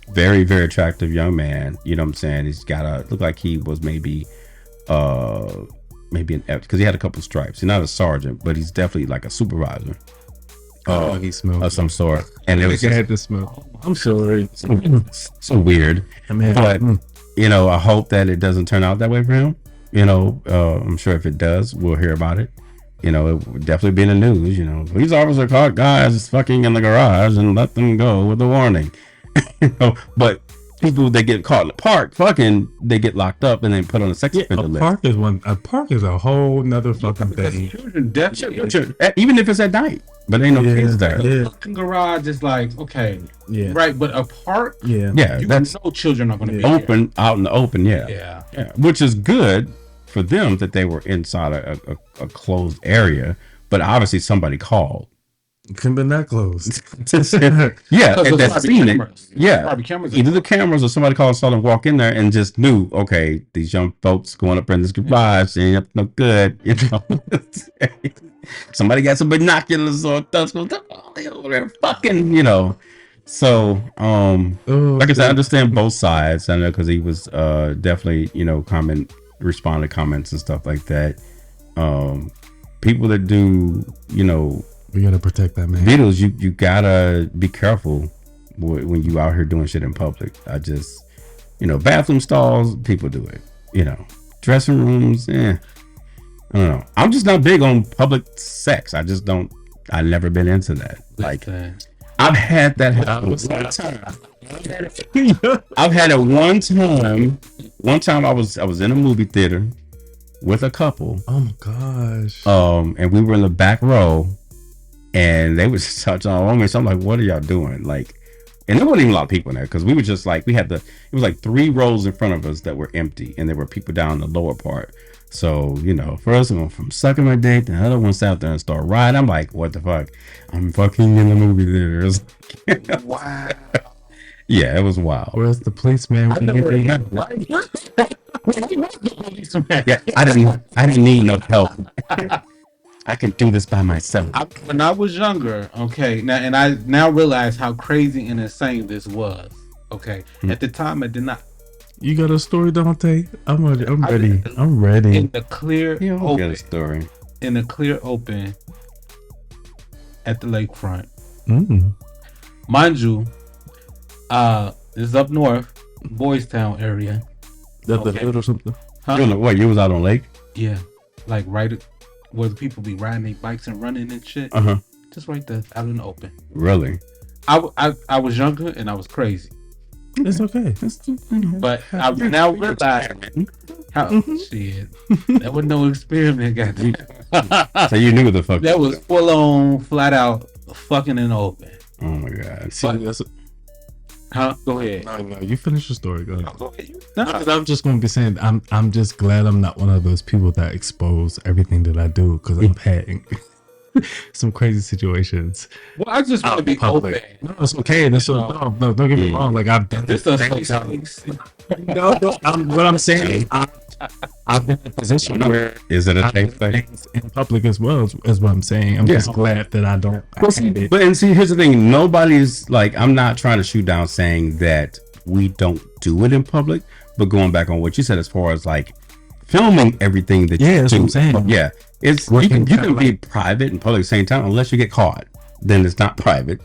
very, very attractive young man. You know what I'm saying? He's got look like he was maybe an because he had a couple stripes. He's not a sergeant, but he's definitely like a supervisor. He smelled of some sort. And it was had the smell. I'm sorry. So weird. But I hope that it doesn't turn out that way for him. I'm sure if it does, we'll hear about it. It would definitely be in the news. Police officer caught guys fucking in the garage and let them go with a warning. But people that get caught in the park, fucking, they get locked up and then put on a sex offender list. A park is a whole nother fucking thing. Children definitely. Even if it's at night, but ain't no kids there. Yeah. Fucking garage is like, okay, Yeah. right, but a park, Yeah. Yeah, you that's know children are going to be open, out in the open. Yeah. Yeah. Which is good for them that they were inside a closed area, but obviously somebody called. Couldn't been that close. Yeah, Because and there's that's seen it. cameras. Yeah, Probably cameras. either the cameras or somebody called, saw them walk in there and just knew, okay, these young folks going up in this garage, they ain't up no good, you know. Somebody got some binoculars or they over there fucking, you know. So, like I said, I understand both sides. I know because he was definitely, you know, respond to comments and stuff like that. People that do, you know, We gotta protect that man. videos, you gotta be careful when you out here doing shit in public. I just, you know, bathroom stalls, people do it. You know, dressing rooms, I don't know. I'm just not big on public sex. I just don't. I've never been into that. Like, I've had that happen one time. I've had it one time. One time I was in a movie theater with a couple. Oh my gosh. And we were in the back row, and they was touching on me. So I'm like, "What are y'all doing?" Like, and there wasn't even a lot of people in there because we were just like, it was like 3 rows in front of us that were empty, and there were people down in the lower part. So, you know, first one from sucking my dick, the other one sat there and started riding. I'm like, what the fuck? I'm fucking in the movie theaters. Wow. Yeah, it was wild. Where's the policeman? Yeah, I didn't need no help. I can do this by myself. When I was younger, okay, and I now realize how crazy and insane this was. Okay, at the time I did not. You got a story, Dante? I'm ready. I'm In ready. the clear You don't get open, a story. in the clear open, at the lakefront. Mind you, this is up north, Boys Town area. That's the hood or something? Huh? What, you was out on lake? Yeah, like right where the people be riding their bikes and running and shit. Uh-huh. Just right there, out in the open. Really? I was younger and I was crazy. It's okay. But I now realize how shit. That was no experiment, goddamn. So you knew the fuck. That was full on, flat out fucking in the open. Oh my god. See, that's Huh? Go ahead. no, you finish your story. Go ahead. Go ahead. Because I'm just gonna be saying I'm just glad I'm not one of those people that expose everything that I do because I've had some crazy situations. Well, I just want to be public. open. No, it's okay. That's no, don't get me wrong. Like I've done This this. a safe space. No, what I'm saying, I've been in a position where Is it a I do safe thing? things in public as well is what I'm saying. I'm just glad that I don't. But and see, here's the thing. Nobody's like, I'm not trying to shoot down saying that we don't do it in public, but going back on what you said as far as like filming everything that you that's do. what I'm saying. Yeah. It's you can be private and public at the same time unless you get caught. Then it's not private.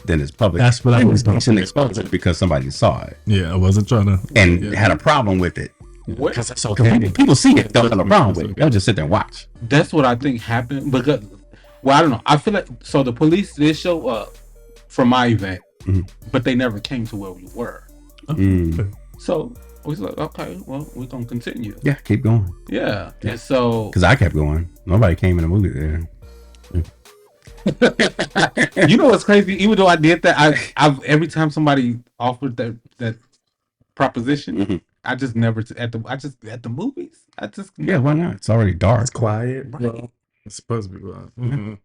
Then it's public. That's what I was doing. It's an exposure because somebody saw it Yeah, I wasn't trying to. and had a problem with it. Because that's Because okay. people see it, don't have a problem with it. They'll just sit there and watch. That's what I think happened because, well, I don't know. I feel like so the police did show up for my event, but they never came to where we were. So we was like, okay, well, we're gonna continue. Yeah, keep going. Yeah, and so Because I kept going. Nobody came in the movie there. you know what's crazy? Even though I did that, I every time somebody offered that proposition, I just never at the movies. Yeah, why not? It's already dark. It's quiet. Right. It's supposed to be quiet.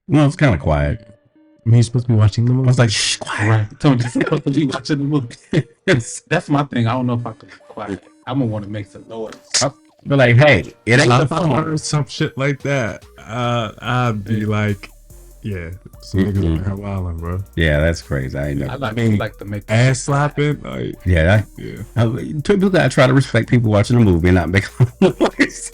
It's kind of quiet. I mean, you're supposed to be watching the movie. I was like, shh, quiet. Right. Tony, you're supposed to be watching the movie. That's my thing. I don't know if I can be quiet. I'm gonna want to make some noise. They're like, hey, it ain't the If I phone. heard some shit like that, I'd be like, yeah, some niggas out here wilding, bro. Yeah, that's crazy. I ain't know. I like to make Ass slapping, like, Yeah, typically I try to respect people watching the movie and not make noise.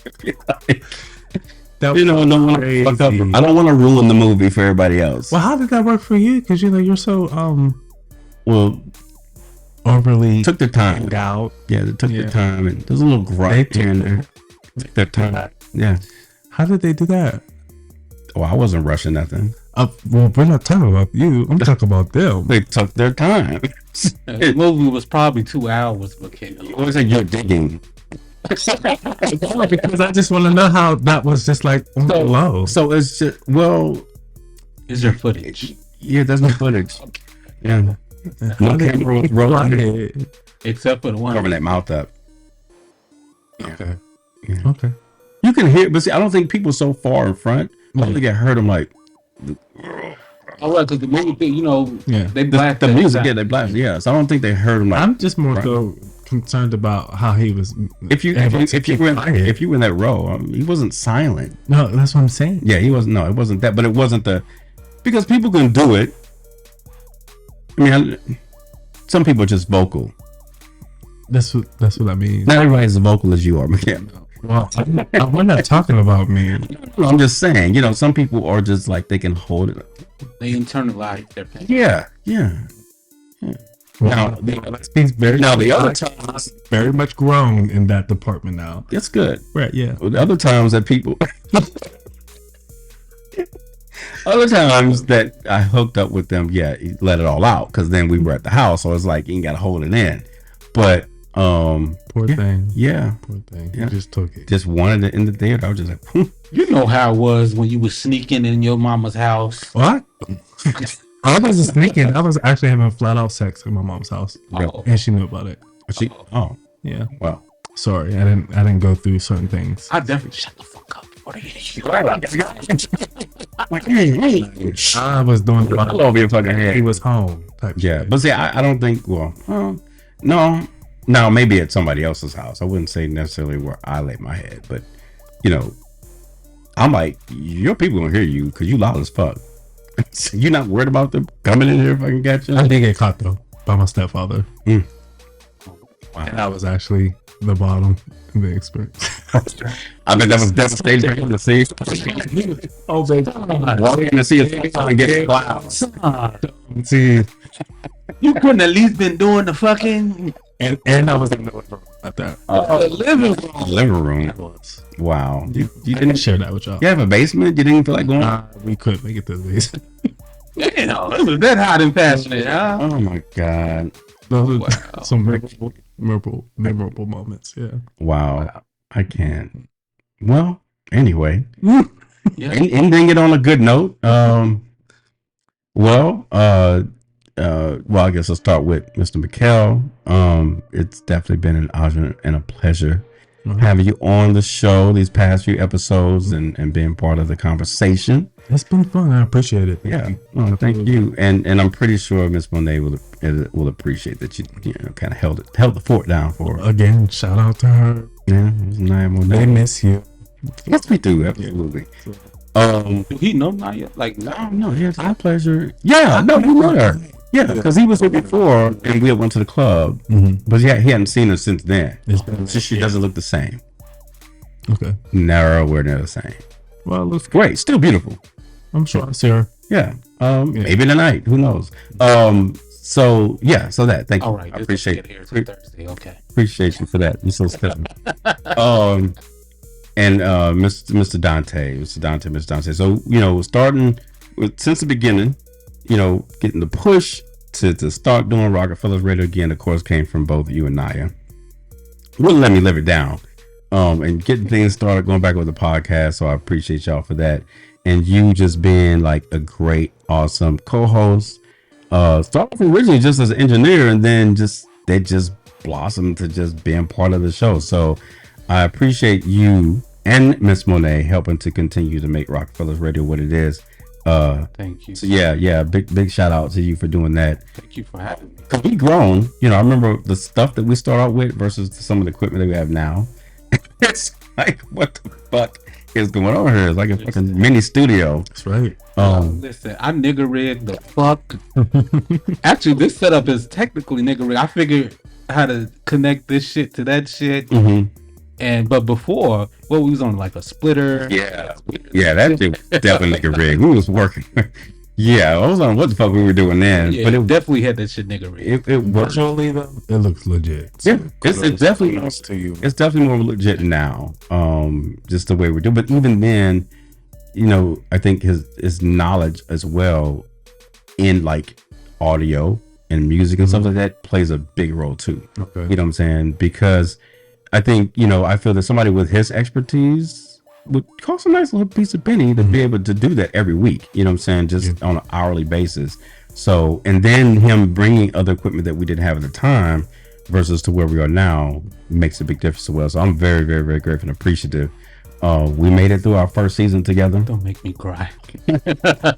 that You know, don't want to fuck up. I don't want to ruin the movie for everybody else. Well, how did that work for you? Because you're so Well, overly took their time. out. Yeah, they took their time, and there's a little grunt here and there. Took their time. Yeah. How did they do that? Well, I wasn't rushing nothing. Well, we're not talking about you. I'm talking about them. They took their time. The movie was probably 2 hours for Mikeal. What was it? You're digging. Because I just want to know how that was just like low. So it's just, well, Is there footage? yeah, there's no footage. Yeah. No camera was rolling. Except for the one. Covering that mouth up. Okay. Yeah. Okay. You can hear, but see, I don't think people so far in front. I don't think I heard them like Oh, right, because the movie, you know, they blast the that music. sound. Yeah, they blast. Yeah, so I don't think they heard them like. I'm just more so concerned about how he was. If you were in that row, he wasn't silent. No, that's what I'm saying. Yeah, he wasn't. No, it wasn't that. But it wasn't because people can do it. I mean, some people are just vocal. That's what I mean. Not everybody's as vocal as you are, Mikeal. Well, we're not talking about me. No, I'm just saying. You know, some people are just like they can hold it. They internalize their pain. Yeah. Well, he's very Now the other times, very much grown in that department now. it's good. Right? Yeah. The other times that people, other times that I hooked up with them, yeah, he let it all out because then we were at the house, so it's like you ain't got to hold it in. But Poor thing. yeah, Poor thing. Yeah. He just took it. just wanted it in the theater. I was just like, You know how it was when you was sneaking in your mama's house. What? I wasn't sneaking. I was actually having flat out sex in my mom's house, Oh. and she knew about it. she, oh, Yeah. well. Sorry, I didn't go through certain things. I definitely shut the fuck up before they hit you. Like, hey, I was doing I love your fucking he head. was home type. Yeah, shit. but see, I don't think. Well, no, maybe at somebody else's house. I wouldn't say necessarily where I lay my head, but you know, I'm like, your people gonna hear you because you loud as fuck. So you're not worried about them coming in here if I can catch you. I did get caught though by my stepfather, Wow. and I was actually the bottom in the experience. I mean, that was devastating for him to see. Oh, baby. Walking to see his face and get clouds. See, You couldn't at least been doing the fucking and I was in the living room at that. the living room. Living room. Wow. You I didn't didn't share that with y'all. You have a basement? You didn't feel like going? We couldn't make it to the basement. Damn, it was that hot and passionate, huh? Oh my God. Those Wow. are some memorable moments. Yeah. Wow. I can't. Well, anyway. Yeah. Ending it on a good note. Well, I guess I'll start with Mr. Mikeal. It's definitely been an honor and a pleasure having you on the show these past few episodes and being part of the conversation. It's been fun. I appreciate it. Yeah, well, thank you. And I'm pretty sure Miss Monet will appreciate that you know kind of held the fort down for her. Again, shout out to her. Yeah, it was Naya They Monet. miss you. Yes, we do. Absolutely. Do he know not yet? Like, No, yeah, it's my pleasure. Yeah, no, you met her. Yeah, because he was here before, and we went to the club. But yeah, he hadn't seen her since then. She doesn't look the same. Okay. Nowhere near the same. Well, let's. Great, still beautiful. I'm sure I'll see her. Yeah. Maybe tonight. Who knows? So that. Thank you. all right, I this appreciate get here till Thursday. Okay. appreciate you for that. You're so still. And Mr. Dante. So starting since the beginning, getting the push to start doing Rockafellaz Radio again, of course, came from both you and Naya. Wouldn't let me live it down. And getting things started, going back with the podcast. So I appreciate y'all for that. And you just being like a great, awesome co-host. Started off originally just as an engineer, and then they just blossomed to just being part of the show. So I appreciate you and Miss Monet helping to continue to make Rockafellaz Radio what it is. Thank you. So yeah, big shout out to you for doing that. Thank you for having me. Cause we grown, I remember the stuff that we start out with versus some of the equipment that we have now. It's like, what the fuck is going on here? It's like a fucking mini studio. That's right. Listen, I nigga rigged the fuck. Actually, this setup is technically nigga rigged. I figured how to connect this shit to that shit. But before, we was on like a splitter. Yeah, that shit was definitely nigga rig. We was working. Yeah, I was on what the fuck we were doing then, Yeah, but it definitely had that shit nigga rigged. it worked. Virtually though, it looks legit. Yeah, it's definitely to you. it's definitely more legit now. Just the way we're doing, but even then, I think his knowledge as well in like audio and music and stuff like that plays a big role too. Okay. You know what I'm saying? Because I think, I feel that somebody with his expertise would cost a nice little piece of penny to be able to do that every week. You know what I'm saying? Just on an hourly basis. So, and then him bringing other equipment that we didn't have at the time versus to where we are now makes a big difference as well. So I'm very, very, very grateful and appreciative. We made it through our first season together. Don't make me cry.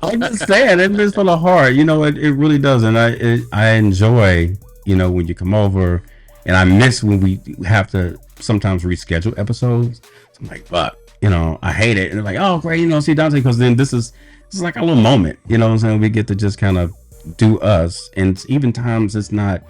I'm just saying, it is for the heart. It really does. And I enjoy, when you come over, and I miss when we have to sometimes reschedule episodes. So I'm like, but, I hate it. And they're like, oh, great, see Dante, because then this is like a little moment, what I'm saying? We get to just kind of do us. And even times it's not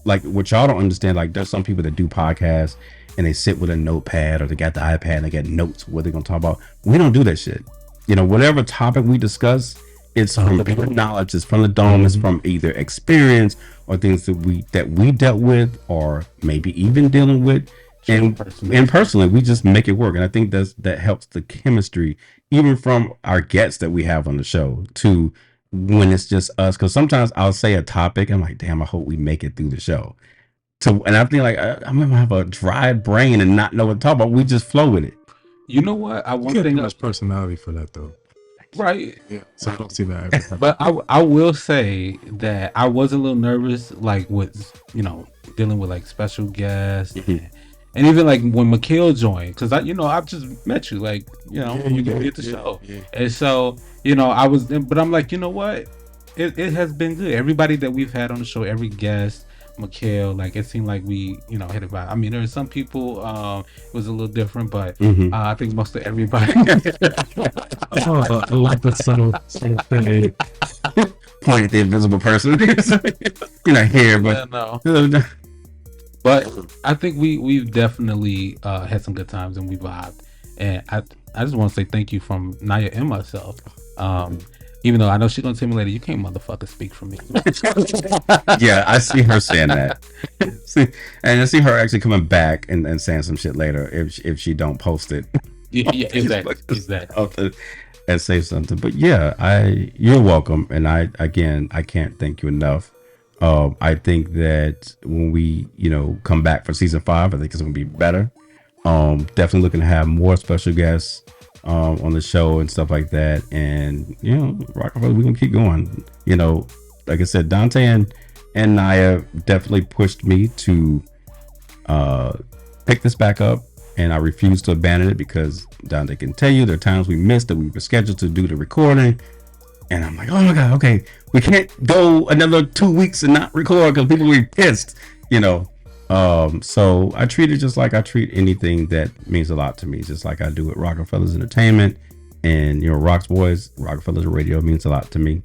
like what y'all don't understand. Like, there's some people that do podcasts and they sit with a notepad or they got the iPad and they got notes what they're gonna talk about. We don't do that shit. Whatever topic we discuss, it's from pure knowledge, it's from the dome, it's from either experience or things that we dealt with or maybe even dealing with. And personally, we just make it work. And I think that helps the chemistry, even from our guests that we have on the show, to when it's just us. Because sometimes I'll say a topic, I'm like, damn, I hope we make it through the show. And I think like I'm gonna have a dry brain and not know what to talk about. We just flow with it. You know what? One thing much personality for that though. Right. Yeah. So I don't see that. But I will say that I was a little nervous, like with dealing with like special guests, and even like when Mikeal joined, because I've just met you, like you can be at the show, and so I was, but I'm like, you know what, it has been good. Everybody that we've had on the show, every guest. Mikeal, like it seemed like we hit it vibe. I mean, there were some people it was a little different, but I think most of everybody I like the subtle thing. Point at the invisible person. You're not here, but no. But I think we've definitely had some good times and we vibed, and I just want to say thank you from Naya and myself. Even though I know she's gonna tell me later, you can't motherfucker speak for me. Yeah, I see her saying that. And I see her actually coming back and saying some shit later if she don't post it. Yeah, exactly. And say something. But yeah, you're welcome. And I can't thank you enough. I think that when we, come back for season 5, I think it's gonna be better. Definitely looking to have more special guests on the show and stuff like that. And Rockefeller, we're gonna keep going. Like I said, Dante and Naya definitely pushed me to pick this back up, and I refuse to abandon it because Dante can tell you there are times we missed that we were scheduled to do the recording, and I'm like, oh my god, okay, we can't go another 2 weeks and not record because people will be pissed. So I treat it just like I treat anything that means a lot to me, just like I do with Rockafellaz Entertainment and Rocksboys. Rockafellaz Radio means a lot to me.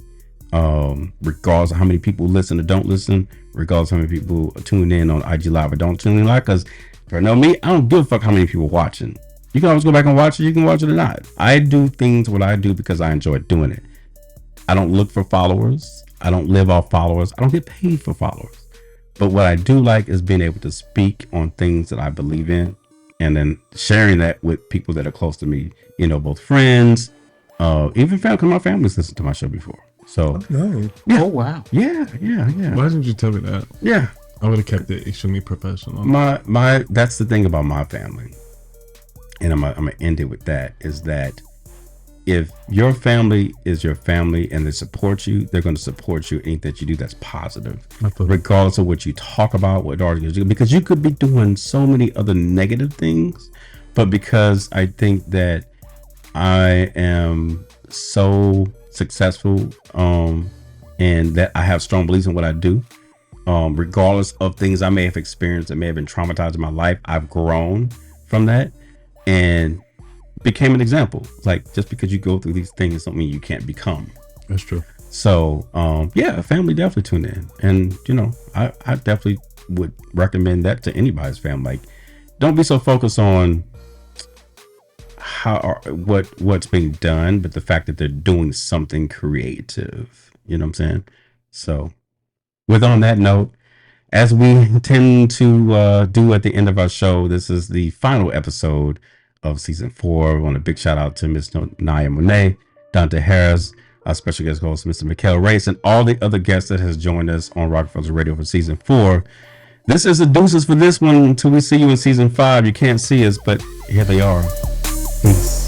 Regardless of how many people listen or don't listen, regardless of how many people tune in on IG Live or don't tune in live, because if you know me, I don't give a fuck how many people watching. You can always go back and watch it. You can watch it or not. I do things what I do because I enjoy doing it. I don't look for followers. I don't live off followers. I don't get paid for followers. But what I do like is being able to speak on things that I believe in, and then sharing that with people that are close to me, both friends, even family, because my family's listened to my show before. So, no. Yeah. Oh, wow. Yeah. Why didn't you tell me that? Yeah. I would have kept it extremely professional. That's the thing about my family. And I'm going to end it with that, is that if your family is your family and they support you, they're going to support you in anything that you do that's positive, regardless of what you talk about, what arguments you do, because you could be doing so many other negative things, but because I think that I am so successful, and that I have strong beliefs in what I do, regardless of things I may have experienced that may have been traumatized in my life, I've grown from that and became an example. Like, just because you go through these things doesn't mean you can't become. That's true. So family definitely tune in, and I definitely would recommend that to anybody's family. Like, don't be so focused on what's being done, but the fact that they're doing something creative. You know what I'm saying? So on that note, as we tend to do at the end of our show, this is the final episode of season 4. We want a big shout out to Miss Naya Monet, Dante Harris, our special guest host, Mr. Mikeal Race, and all the other guests that has joined us on Rockafellaz Radio for season 4. This is the deuces for this one until we see you in season 5. You can't see us, but here they are. Peace.